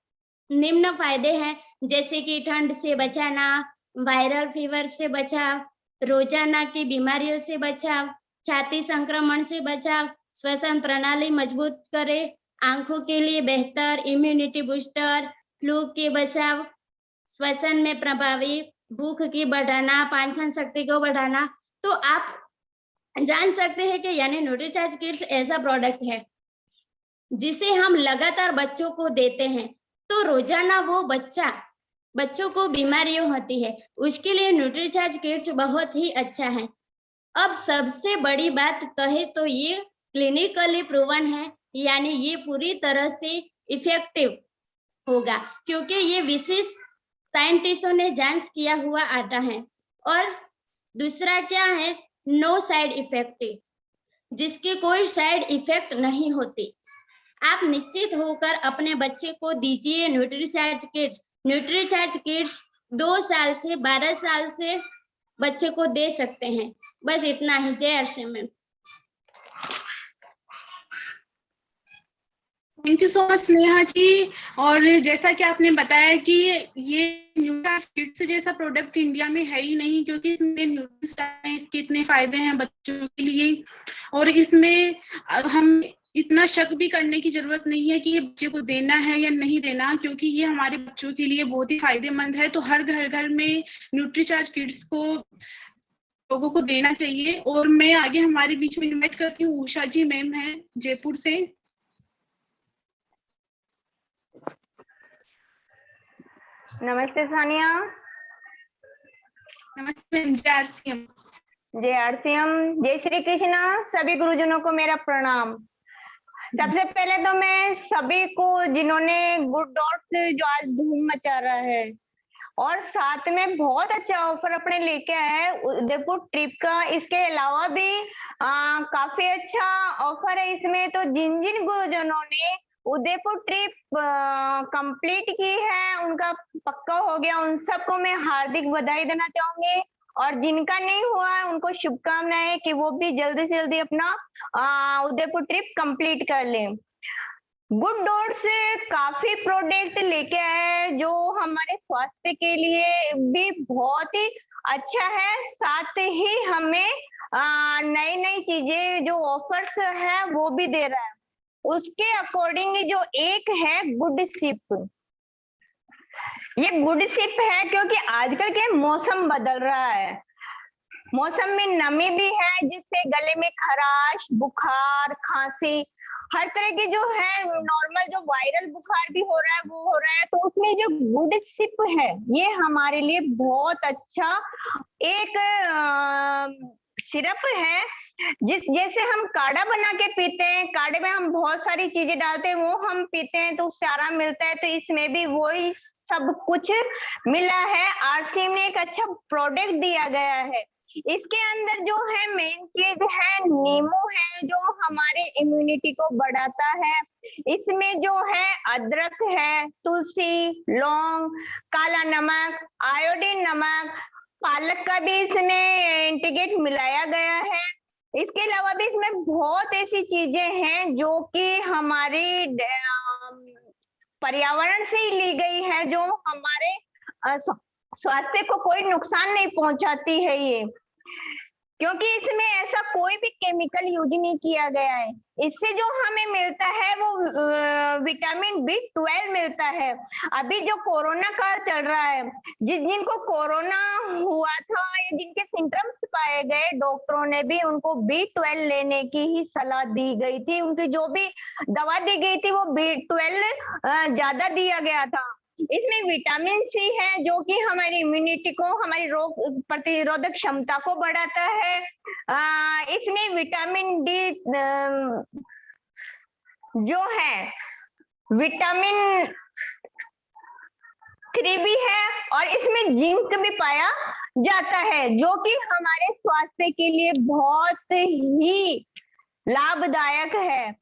निम्न फायदे हैं, जैसे कि ठंड से बचाना, वायरल फीवर से बचाव, रोजाना की बीमारियों से बचाव, छाती संक्रमण से बचाव, श्वसन प्रणाली मजबूत करे, आंखों के लिए बेहतर, इम्यूनिटी बूस्टर, फ्लू के बचाव, श्वसन में प्रभावी, भूख की बढ़ाना, पाचन शक्ति को बढ़ाना। तो आप जान सकते हैं कि यानी न्यूट्रीचार्ज किट्स ऐसा प्रोडक्ट है जिसे हम लगातार बच्चों को देते हैं तो रोजाना वो बच्चों को बीमारियां होती है, उसके लिए न्यूट्रीचार्ज किट्स बहुत ही अच्छा है। अब सबसे बड़ी बात कहे तो ये क्लिनिकली प्रूवन है, यानी ये पूरी तरह से इफेक्टिव होगा क्योंकि ये विशेष साइंटिस्टों ने जांच किया हुआ आटा है। और दूसरा क्या है, नो साइड इफेक्टिव, जिसके कोई साइड इफेक्ट नहीं होती। आप निश्चित होकर अपने बच्चे को दीजिए न्यूट्रीचार्ज किट्स। न्यूट्रीचार्ज किट्स 2 साल से 12 साल से बच्चे को दे सकते हैं। बस इतना ही। जय RCM. Thank you so much Sneha ji. और जैसा कि आपने बताया कि ये न्यूट्रीचार्ज किट्स जैसा प्रोडक्ट इंडिया में है ही नहीं क्योंकि इसमें न्यूट्रिएंट्स इसके इतने फायदे हैं बच्चों के लिए, और इसमें हम इतना शक भी करने की जरूरत नहीं है कि ये बच्चे को देना है या नहीं देना, क्योंकि ये हमारे बच्चों के लिए बहुत ही फायदेमंद है। तो हर घर में न्यूट्रीचार्ज किट्स को लोगों को देना चाहिए। और मैं आगे हमारे बीच में इन्वाइट करती हूँ, उषा जी मैम है जयपुर से। नमस्ते सानिया। नमस्ते मैम। जय आरसीएम। जय आरसीएम। जय श्री कृष्णा। सभी गुरुजनों को मेरा प्रणाम। सबसे पहले तो मैं सभी को जिन्होंने गुड डॉट्स जो आज धूम मचा रहा है और साथ में बहुत अच्छा ऑफर अपने लेके आया है उदयपुर ट्रिप का, इसके अलावा भी काफी अच्छा ऑफर है इसमें। तो जिन जिन गुरुजनों ने उदयपुर ट्रिप कंप्लीट की है, उनका पक्का हो गया, उन सबको मैं हार्दिक बधाई देना चाहूंगी। और जिनका नहीं हुआ है उनको शुभकामनाएं कि वो भी जल्दी से जल्दी अपना उदयपुर ट्रिप कंप्लीट कर लें। गुड डॉट से काफी प्रोडक्ट लेके आए जो हमारे स्वास्थ्य के लिए भी बहुत ही अच्छा है, साथ ही हमें नई नई चीजें जो ऑफर्स है वो भी दे रहा है। उसके अकॉर्डिंग जो एक है गुड सिप। ये गुड सिप है क्योंकि आजकल के मौसम बदल रहा है, मौसम में नमी भी है जिससे गले में खराश, बुखार, खांसी हर तरह के जो है नॉर्मल जो वायरल बुखार भी हो रहा है वो हो रहा है, तो उसमें जो गुड सिप है ये हमारे लिए बहुत अच्छा एक सिरप है, जैसे हम काढ़ा बना के पीते हैं, काढ़े में हम बहुत सारी चीजें डालते हैं, वो हम पीते हैं तो उससे आराम मिलता है, तो इसमें भी वही सब कुछ मिला है। आरसीएम ने एक अच्छा प्रोडक्ट दिया गया है। इसके अंदर जो है मेन चीज है नींबू है जो हमारे इम्यूनिटी को बढ़ाता है। इसमें जो है अदरक है, तुलसी, लौंग, काला नमक, आयोडीन नमक, पालक का भी इसमें इंटीग्रेट मिलाया गया है। इसके अलावा भी इसमें बहुत ऐसी चीजें हैं जो कि हमारी पर्यावरण से ही ली गई है, जो हमारे स्वास्थ्य को कोई नुकसान नहीं पहुंचाती है ये, क्योंकि इसमें ऐसा कोई भी केमिकल यूज नहीं किया गया है। इससे जो हमें मिलता है वो विटामिन B12 मिलता है। अभी जो कोरोना काल चल रहा है, जिनको कोरोना हुआ था या जिनके सिम्टम्स पाए गए, डॉक्टरों ने भी उनको B12 लेने की ही सलाह दी गई थी। उनकी जो भी दवा दी गई थी वो B12 ज्यादा दिया गया था। इसमें विटामिन सी है जो कि हमारी इम्यूनिटी को, हमारी रोग प्रतिरोधक क्षमता को बढ़ाता है। इसमें विटामिन डी जो है विटामिन 3 भी है और इसमें जिंक भी पाया जाता है जो कि हमारे स्वास्थ्य के लिए बहुत ही लाभदायक है।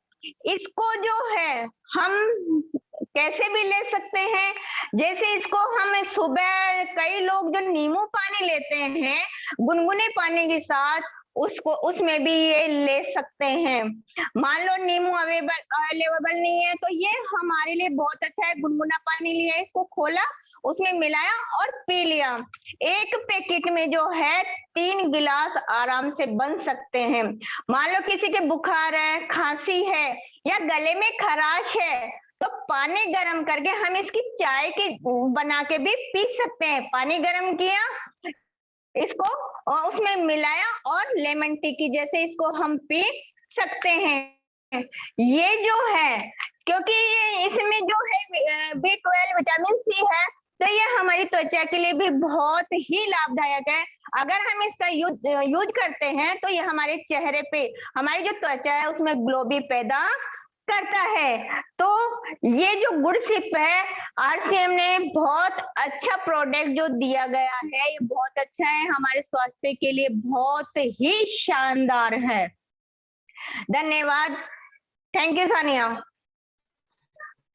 इसको जो है हम कैसे भी ले सकते हैं, जैसे इसको हम सुबह कई लोग जो नींबू पानी लेते हैं गुनगुने पानी के साथ, उसको उसमें भी ये ले सकते हैं। मान लो नींबू अवेलेबल नहीं है तो ये हमारे लिए बहुत अच्छा है। गुनगुना पानी लिया, इसको खोला, उसमें मिलाया और पी लिया। एक पैकेट में जो है 3 गिलास आराम से बन सकते हैं। मान लो किसी के बुखार है, खांसी है या गले में खराश है तो पानी गर्म करके हम इसकी चाय की बना के भी पी सकते हैं। पानी गर्म किया, इसको उसमें मिलाया और लेमन टी की जैसे इसको हम पी सकते हैं। ये जो है क्योंकि इसमें जो है B12 विटामिन सी है तो ये हमारी त्वचा के लिए भी बहुत ही लाभदायक है। अगर हम इसका यूज करते हैं तो ये हमारे चेहरे पे, हमारी जो त्वचा है उसमें ग्लो भी पैदा करता है। तो ये जो गुड सिप है, आरसीएम ने बहुत अच्छा प्रोडक्ट जो दिया गया है, ये बहुत अच्छा है, हमारे स्वास्थ्य के लिए बहुत ही शानदार है। धन्यवाद। Thank you Sania.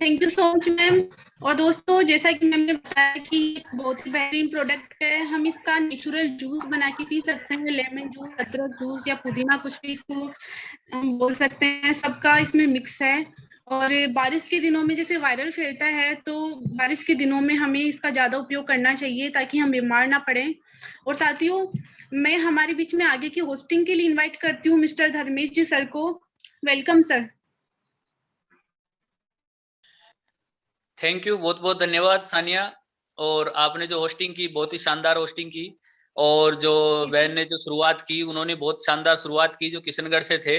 Thank you so much ma'am. और दोस्तों जैसा कि मैम ने बताया कि बहुत ही बेहतरीन प्रोडक्ट है, हम इसका नेचुरल जूस बना के पी सकते हैं, लेमन जूस, अदरक जूस या पुदीना, कुछ भी इसको हम बोल सकते हैं, सबका इसमें मिक्स है। और बारिश के दिनों में जैसे वायरल फैलता है तो बारिश के दिनों में हमें इसका ज्यादा उपयोग करना चाहिए ताकि हम बीमार ना पड़े। और साथियों मैं हमारे बीच में आगे की होस्टिंग के लिए इन्वाइट करती हूँ मिस्टर धर्मेश जी सर को। Welcome sir. थैंक यू, बहुत बहुत धन्यवाद सानिया। और आपने जो होस्टिंग की, बहुत ही शानदार होस्टिंग की। और जो बहन ने जो शुरुआत की, उन्होंने बहुत शानदार शुरुआत की, जो किशनगढ़ से थे।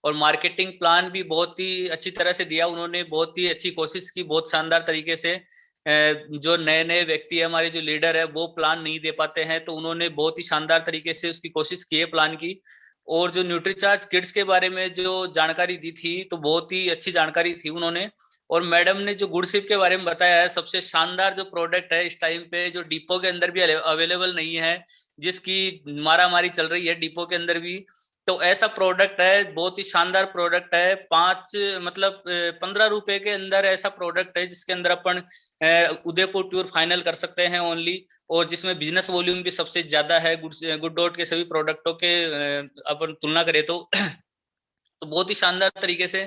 और मार्केटिंग प्लान भी बहुत ही अच्छी तरह से दिया उन्होंने, बहुत ही अच्छी कोशिश की, बहुत शानदार तरीके से। जो नए नए व्यक्ति है, हमारे जो लीडर है, वो प्लान नहीं दे पाते हैं, तो उन्होंने बहुत ही शानदार तरीके से उसकी कोशिश की है प्लान की। और जो न्यूट्रीचार्ज किड्स के बारे में जो जानकारी दी थी, तो बहुत ही अच्छी जानकारी थी उन्होंने। और मैडम ने जो गुड सिप के बारे में बताया है, सबसे शानदार जो प्रोडक्ट है इस टाइम पे, जो डिपो के अंदर भी अवेलेबल नहीं है, जिसकी मारामारी चल रही है डिपो के अंदर भी, तो ऐसा प्रोडक्ट है, बहुत ही शानदार प्रोडक्ट है। 15 रुपए के अंदर ऐसा प्रोडक्ट है जिसके अंदर अपन उदयपुर टूर फाइनल कर सकते हैं ओनली। और जिसमें बिजनेस वॉल्यूम भी सबसे ज्यादा है गुड डॉट के सभी प्रोडक्टों के अपन तुलना करें तो बहुत ही शानदार तरीके से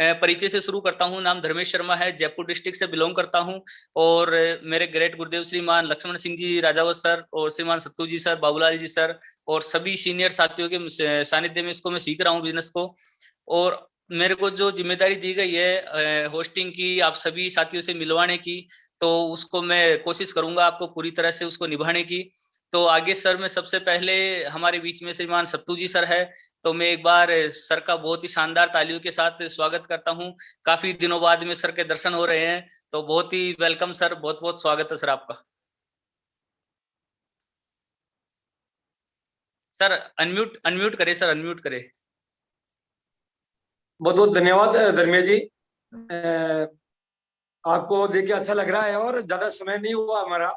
परिचय से शुरू करता हूं। नाम धर्मेश शर्मा है, जयपुर डिस्ट्रिक्ट से बिलोंग करता हूं। और मेरे ग्रेट गुरुदेव श्रीमान लक्ष्मण सिंह जी राजावत सर और श्रीमान सत्तू जी सर, बाबूलाल जी सर और सभी सीनियर साथियों के सानिध्य में इसको मैं सीख रहा हूँ बिजनेस को। और मेरे को जो जिम्मेदारी दी गई है होस्टिंग की, आप सभी साथियों से मिलवाने की, तो उसको मैं कोशिश करूंगा आपको पूरी तरह से उसको निभाने की। तो आगे सर में सबसे पहले हमारे बीच में श्रीमान सत्तू जी सर है, तो मैं एक बार सर का बहुत ही शानदार तालियों के साथ स्वागत करता हूं। काफी दिनों बाद में सर के दर्शन हो रहे हैं, तो बहुत ही वेलकम सर, बहुत बहुत स्वागत है सर आपका। सर अनम्यूट अनम्यूट करें सर, अनम्यूट करें। बहुत बहुत धन्यवाद धर्मेश जी। आपको देख के अच्छा लग रहा है और ज्यादा समय नहीं हुआ हमारा।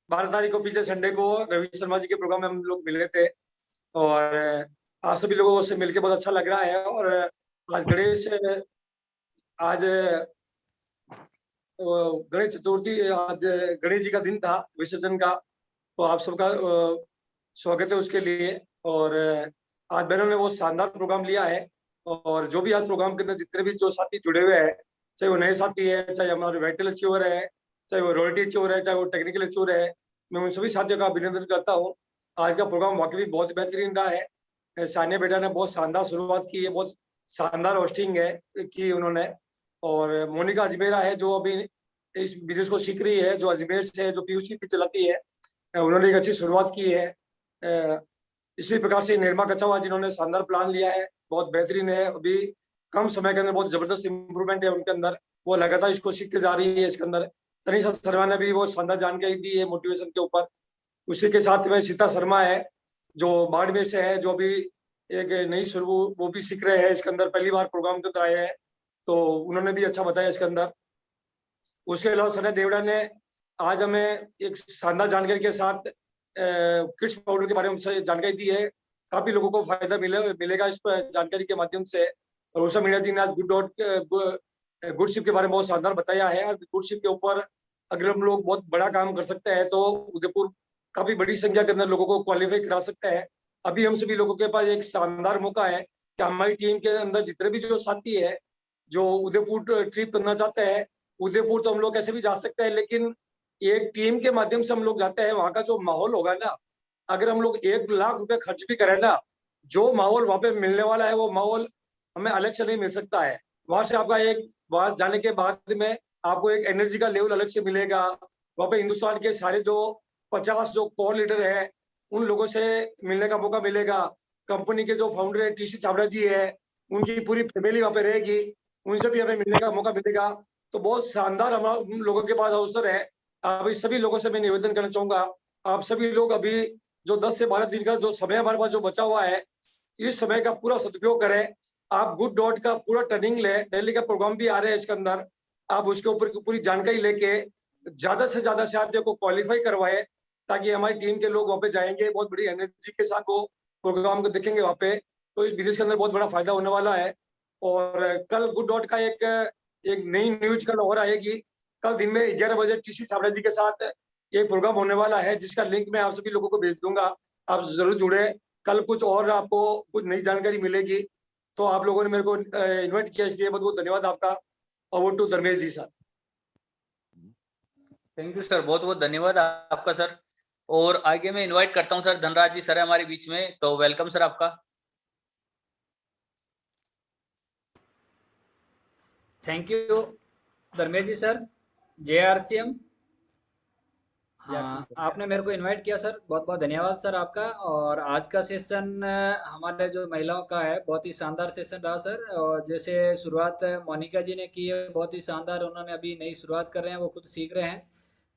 12 तारीख को पिछले संडे को रवि शर्मा जी के प्रोग्राम में हम लोग मिले थे और आप सभी लोगों से मिलके बहुत अच्छा लग रहा है। और आज गणेश चतुर्थी, आज गणेश जी का दिन था विसर्जन का, तो आप सबका स्वागत है उसके लिए। और आज बहनों ने वो शानदार प्रोग्राम लिया है और जो भी आज प्रोग्राम के अंदर जितने भी जो साथी जुड़े हुए हैं, चाहे वो नए साथी है, चाहे हमारे वाइटल अचीवर है, चाहे वो रॉयल्टी अचीवर है, चाहे वो टेक्निकल अचीवर है, मैं उन सभी साथियों का अभिनंदन करता हूँ। आज का प्रोग्राम वाकई भी बहुत बेहतरीन रहा है। सानिया बेटा ने बहुत शानदार शुरुआत की है, बहुत शानदार होस्टिंग है की उन्होंने। और मोनिका अजमेरा है जो अभी इस बिजनेस को सीख रही है, जो अजमेर से है, जो पीयूसी भी चलाती है, उन्होंने एक अच्छी शुरुआत की है। इसी प्रकार से निर्मा कचावा जिन्होंने शानदार प्लान लिया है, बहुत बेहतरीन है। अभी कम समय के अंदर बहुत जबरदस्त इंप्रूवमेंट है उनके अंदर, वो लगातार इसको सीखते जा रही है। इसके अंदर तनिषा शर्मा ने भी वो शानदार जानकारी दी है मोटिवेशन के ऊपर। उसी के साथ में सीता शर्मा है जो बाड़मेर से है, जो अभी एक नई शुरू वो भी सीख रहे हैं इसके अंदर, पहली बार प्रोग्राम के अंदर आए हैं, तो उन्होंने भी अच्छा बताया इसके अंदर। उसके अलावा सना देवड़ा ने आज हमें एक शानदार जानकारी के साथ किड्स पाउडर के बारे में जानकारी दी है। काफी लोगों को फायदा मिलेगा इस पर जानकारी के माध्यम से। और उषा मीणा जी ने आज गुडशिप के बारे में बहुत शानदार बताया है। गुडशिप के ऊपर अगर हम लोग बहुत बड़ा काम कर सकते हैं तो उदयपुर काफी बड़ी संख्या के अंदर लोगों को क्वालिफाई करा सकते हैं। अभी हम सभी लोगों के पास एक शानदार मौका है कि हमारी टीम के अंदर जितने भी जो साथी है जो उदयपुर ट्रिप करना चाहते हैं, उदयपुर तो हम लोग कैसे भी जा सकते हैं, लेकिन एक टीम के माध्यम से हम लोग जाते हैं। वहां का जो माहौल होगा ना, अगर हम लोग 1 लाख रुपए खर्च भी करें ना, जो माहौल वहां पे मिलने वाला है वो माहौल हमें अलग से नहीं मिल सकता है। वहां से आपका वहां जाने के बाद में आपको एक एनर्जी का लेवल अलग से मिलेगा। वहां पे हिंदुस्तान के सारे जो 50 जो कोर लीडर है उन लोगों से मिलने का मौका मिलेगा। कंपनी के जो फाउंडर है टीसी चावड़ा जी है, उनकी पूरी फैमिली वहां पे रहेगी, उनसे भी हमें मिलने का मौका मिलेगा। तो बहुत शानदार हम लोगों के पास अवसर है। अभी सभी लोगों से मैं निवेदन करना चाहूंगा, आप सभी लोग अभी जो 10 से 12 दिन का जो समय हमारे पास जो बचा हुआ है, इस समय का पूरा सदुपयोग करें। आप गुड डॉट का पूरा ट्रेनिंग ले, दिल्ली का प्रोग्राम भी आ रहे हैं इसके अंदर, आप उसके ऊपर पूरी जानकारी लेके ज्यादा से ज्यादा साथियों को क्वालिफाई करवाए, ताकि हमारी टीम के लोग वहाँ पे जाएंगे बहुत बड़ी एनर्जी के साथ वो प्रोग्राम को देखेंगे वहाँ पे। तो इस बिजनेस के अंदर बहुत बड़ा फायदा होने वाला है। और कल गुड डॉट का एक नई न्यूज कल और आएगी। कल दिन में 11 बजे टीसी चावड़ा जी के साथ एक प्रोग्राम होने वाला है, जिसका लिंक मैं आप सभी लोगों को भेज दूंगा, आप जरूर जुड़े। कल कुछ और आपको कुछ नई जानकारी मिलेगी। तो आप लोगों ने मेरे को इन्वाइट किया, इसलिए बहुत बहुत धन्यवाद आपका। Over to Dharmesh ji sir. Thank you sir, बहुत बहुत धन्यवाद आपका सर। और आगे मैं इनवाइट करता हूं सर, धनराज जी सर है हमारे बीच में, तो वेलकम सर आपका। Thank you Dharmesh ji sir, JRCM। हाँ, आपने मेरे को इनवाइट किया सर, बहुत बहुत धन्यवाद सर आपका। और आज का सेशन हमारे जो महिलाओं का है, बहुत ही शानदार सेशन रहा सर। और जैसे शुरुआत मोनिका जी ने की है, बहुत ही शानदार, उन्होंने अभी नई शुरुआत कर रहे हैं, वो खुद सीख रहे हैं।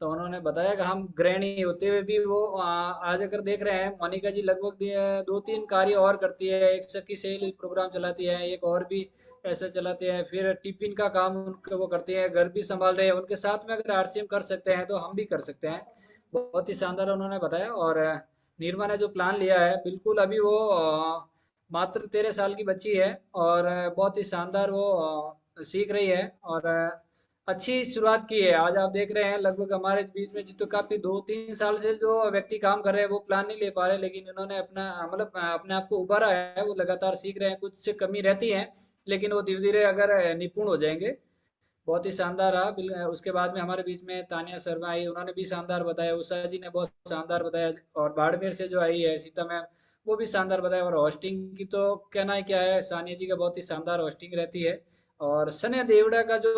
तो उन्होंने बताया कि हम गृहिणी होते हुए भी वो आज अगर देख रहे हैं, मोनिका जी लगभग 2-3 कार्य और करती है। एक सखी सहेली प्रोग्राम चलाती है, एक और भी ऐसे चलाते हैं, फिर टिफिन का काम वो करते हैं, घर भी संभाल रहे हैं। उनके साथ में अगर RCM कर सकते हैं तो हम भी कर सकते हैं। बहुत ही शानदार उन्होंने बताया। और निर्मा ने जो प्लान लिया है, बिल्कुल अभी वो मात्र 13 साल की बच्ची है और बहुत ही शानदार वो सीख रही है और अच्छी शुरुआत की है। आज आप देख रहे हैं लगभग हमारे बीच में तो काफी 2-3 साल से जो व्यक्ति काम कर रहे हैं वो प्लान नहीं ले पा रहे, लेकिन इन्होंने अपना मतलब अपने आप को उभारा है। वो लगातार सीख रहे हैं, कुछ से कमी रहती है लेकिन वो धीरे धीरे अगर निपुण हो जाएंगे। बहुत ही शानदार रहा। उसके बाद में हमारे बीच में तानिया शर्मा आई, उन्होंने भी शानदार बताया। उषा जी ने बहुत शानदार बताया। और बाड़मेर से जो आई है सीता मैम, वो भी शानदार बताया। और होस्टिंग की तो कहना ही क्या है, सानिया जी का बहुत ही शानदार होस्टिंग रहती है। और सन्या देवड़ा का जो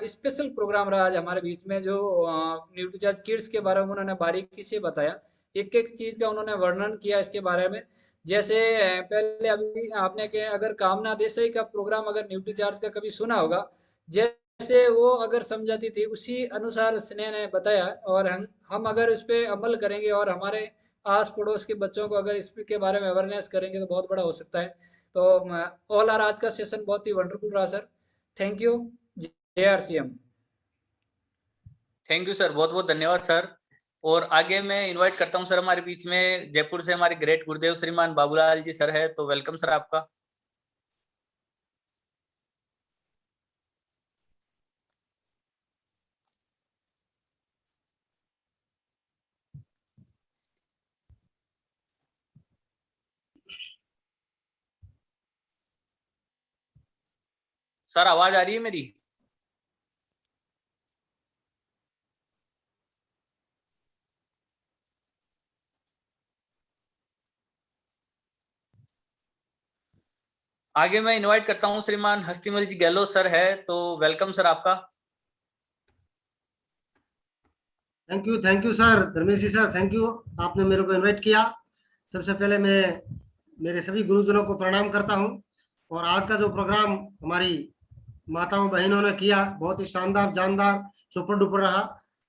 स्पेशल प्रोग्राम रहा आज हमारे बीच में, जो न्यूट्रीचार्ज किड्स के बारे में उन्होंने बारीकी से बताया, एक एक चीज का उन्होंने वर्णन किया इसके बारे में। जैसे पहले अभी आपने के अगर कामना देसाई का प्रोग्राम अगर न्यूट्री चार्ज का कभी सुना होगा, जैसे वो अगर समझाती थी उसी अनुसार स्नेह ने बताया, और हम अगर इस पे अमल करेंगे और हमारे आस पड़ोस के बच्चों को अगर इसके बारे में अवेयरनेस करेंगे तो बहुत बड़ा हो सकता है। तो ऑल आर आज का सेशन बहुत ही वंडरफुल रहा sir, thank you. JRCM। Thank you sir, बहुत बहुत धन्यवाद सर। और आगे मैं इनवाइट करता हूं सर, हमारे बीच में जयपुर से हमारे ग्रेट गुरुदेव श्रीमान बाबूलाल जी सर है, तो वेलकम सर आपका। सर आवाज आ रही है मेरी? आगे मैं इनवाइट करता हूं श्रीमान हस्तिमल जी गहलोत सर है, तो वेलकम सर आपका। Thank you sir, Dharmesh ji sir, thank you, आपने मेरे को इनवाइट किया। सबसे पहले मैं मेरे सभी गुरुजनों को प्रणाम करता हूं। और आज का जो प्रोग्राम हमारी माताओं बहनों ने किया बहुत ही शानदार, जानदार, सुपर डुपर रहा।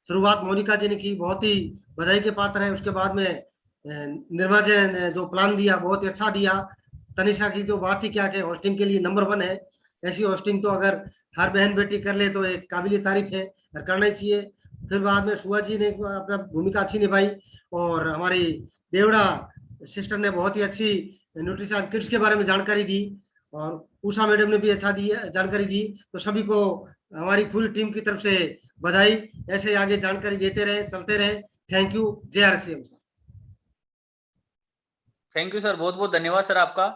शुरुआत मोनिका जी ने की, बहुत ही बधाई के पात्र है। उसके बाद में निर्मा जी ने जो प्लान दिया बहुत ही अच्छा दिया। तनिषा की तो बात ही क्या कि होस्टिंग के लिए नंबर 1 है। ऐसी होस्टिंग तो अगर हर बहन बेटी कर ले तो एक काबिल तारीफ है और करना ही चाहिए। फिर बाद में सुहा जी ने अपना भूमिका अच्छी निभाई, और हमारी देवड़ा सिस्टर ने बहुत ही अच्छी न्यूट्रिशन किट्स के बारे में जानकारी दी, और उषा मैडम ने भी अच्छा दी जानकारी दी। तो सभी को हमारी पूरी टीम की तरफ से बधाई। ऐसे आगे जानकारी देते रहे, चलते रहे। Thank you. JRCM sir. Thank you sir, बहुत बहुत धन्यवाद सर आपका।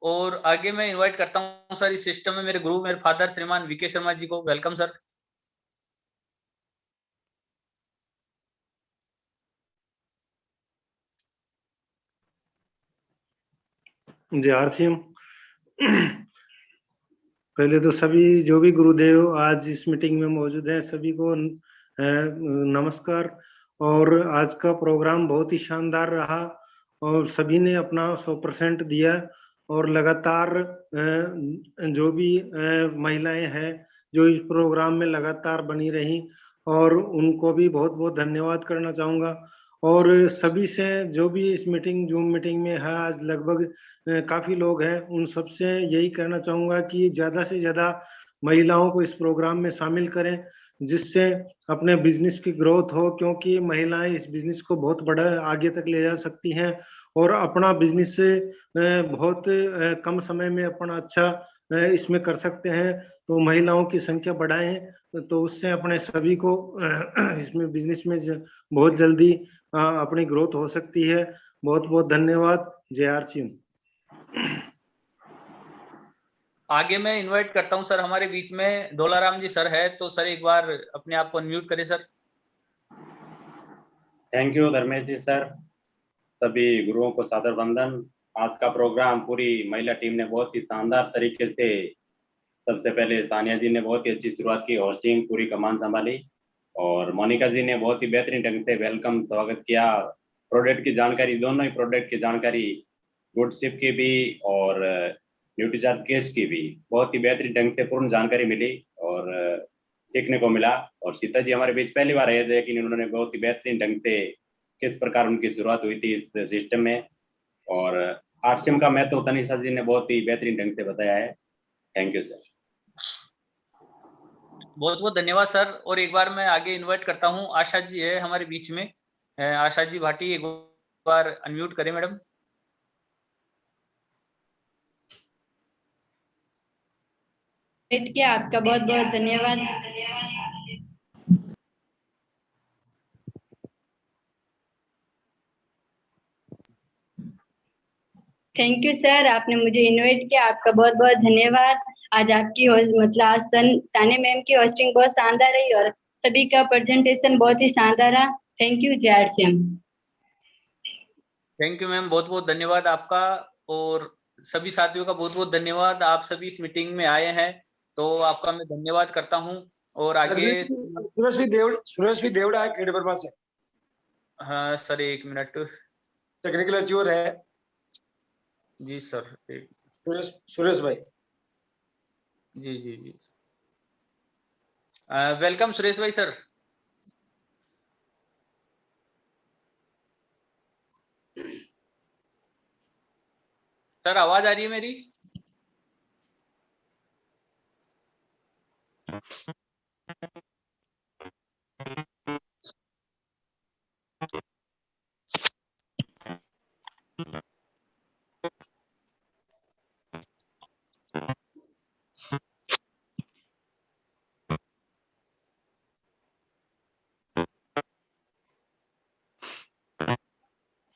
और आगे मैं इनवाइट करता हूं सर इस सिस्टम में मेरे गुरु, मेरे फादर श्रीमान VK शर्मा जी को, वेलकम सर। JRCM। पहले तो सभी जो भी गुरुदेव आज इस मीटिंग में मौजूद हैं सभी को नमस्कार। और आज का प्रोग्राम बहुत ही शानदार रहा और सभी ने अपना 100% दिया। और लगातार जो भी महिलाएं हैं जो इस प्रोग्राम में लगातार बनी रही, और उनको भी बहुत बहुत धन्यवाद करना चाहूँगा। और सभी से जो भी इस मीटिंग जूम मीटिंग में है आज लगभग काफी लोग हैं, उन सबसे यही कहना चाहूंगा कि ज्यादा से ज्यादा महिलाओं को इस प्रोग्राम में शामिल करें, जिससे अपने बिजनेस की ग्रोथ हो, क्योंकि महिलाएं इस बिजनेस को बहुत बड़ा आगे तक ले जा सकती हैं और अपना बिजनेस बहुत कम समय में अपना अच्छा इसमें कर सकते हैं। तो महिलाओं की संख्या बढ़ाएं तो उससे अपने सभी को इसमें बिजनेस में बहुत जल्दी अपनी ग्रोथ हो सकती है। बहुत बहुत धन्यवाद। JRCM। आगे मैं इनवाइट करता हूं सर, हमारे बीच में डोलाराम जी सर है, तो सर एक बार अपने आप को अनम्यूट करें sir. Thank you Dharmesh ji sir, सभी गुरुओं को सादर वंदन। आज का प्रोग्राम पूरी महिला टीम ने बहुत ही शानदार तरीके से, सबसे पहले सानिया जी ने बहुत ही अच्छी शुरुआत की, होस्टिंग पूरी कमान संभाली, और मोनिका जी ने बहुत ही बेहतरीन ढंग से वेलकम स्वागत किया। प्रोडक्ट की जानकारी, दोनों ही प्रोडक्ट की जानकारी, गुडशिप की भी और न्यूट्रीचार्ज केस की भी बहुत ही बेहतरीन ढंग से पूर्ण जानकारी मिली और सीखने को मिला। और सीता जी हमारे बीच पहली बार आए थे, लेकिन उन्होंने बहुत ही बेहतरीन ढंग से किस प्रकार उनकी शुरुआत हुई थी इस सिस्टम में, और RCM का महत्व तनिषा जी ने बहुत ही बेहतरीन ढंग से बताया है। Thank you sir. बहुत बहुत धन्यवाद सर। और एक बार मैं आगे इनवाइट करता हूं, आशा जी है हमारे बीच में, आशा जी भाटी, एक बार अनम्यूट करें मैडम। के आपका बहुत बहुत धन्यवाद। थैंक यू सर, आपने मुझे इनवाइट किया, आपका बहुत बहुत धन्यवाद। आज आपकी मतलब आज सानिया मैम की होस्टिंग बहुत शानदार रही और सभी का प्रेजेंटेशन बहुत ही शानदार रहा। Thank you JRCM। Thank you ma'am, बहुत बहुत धन्यवाद आपका। और सभी साथियों का बहुत बहुत धन्यवाद, आप सभी इस मीटिंग में आए हैं, तो आपका मैं धन्यवाद करता हूं। और आगे सुरेश भी देवड़ा है खेड़ वर्मा से। हाँ सर, एक मिनट, टेक्निकल अचीवर है। जी सर। सुरेश भाई। जी जी जी। वेलकम सुरेश भाई सर। सर आवाज आ रही है मेरी?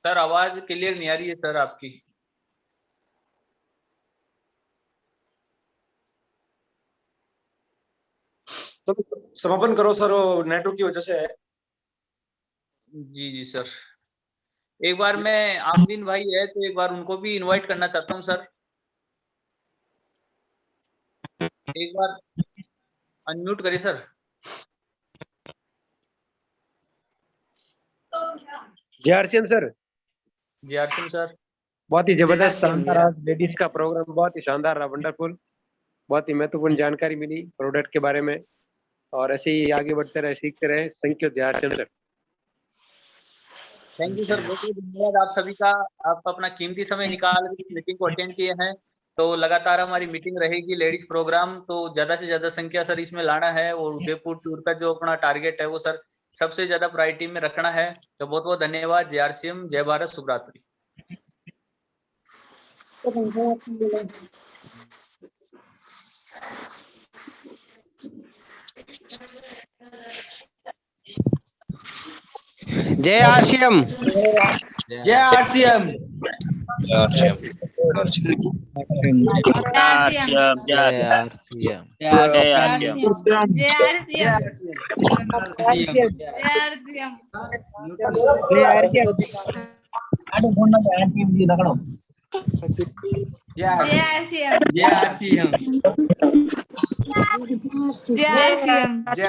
सर आवाज क्लियर नहीं आ रही है सर आपकी। तो समापन करो सर, नेटवर्क की वजह से है। जी जी सर। एक बार मैं आमदीन भाई है तो एक बार उनको भी इनवाइट करना चाहता हूँ सर। एक बार अनम्यूट करिए सर। जेआरसीएम सर। जेआरसीएम सर। बहुत ही जबरदस्त शानदार आज लेडीज का प्रोग्राम बहुत ही शानदार रहा, वंडरफुल। बहुत ही महत्वपूर्ण जानकारी मिली प्रोडक्ट के बारे में, और ऐसे ही आगे बढ़ते रहे, सीखते रहे। थैंक यू जेआरसीएम सर। थैंक यू सर, बहुत बहुत धन्यवाद आप सभी का। आप अपना कीमती समय निकाल मीटिंग को अटेंड किए हैं। तो लगातार हमारी मीटिंग रहेगी लेडीज प्रोग्राम, तो ज्यादा से ज्यादा संख्या सर इसमें लाना है, और उदयपुर टूर का जो अपना टारगेट है वो सर सबसे ज्यादा प्रायोरिटी में रखना है। तो बहुत बहुत धन्यवाद। जेआरसीएम, जय भारत, शुभ रात्रि। जय आरसीएम। जय आरसीएम। जय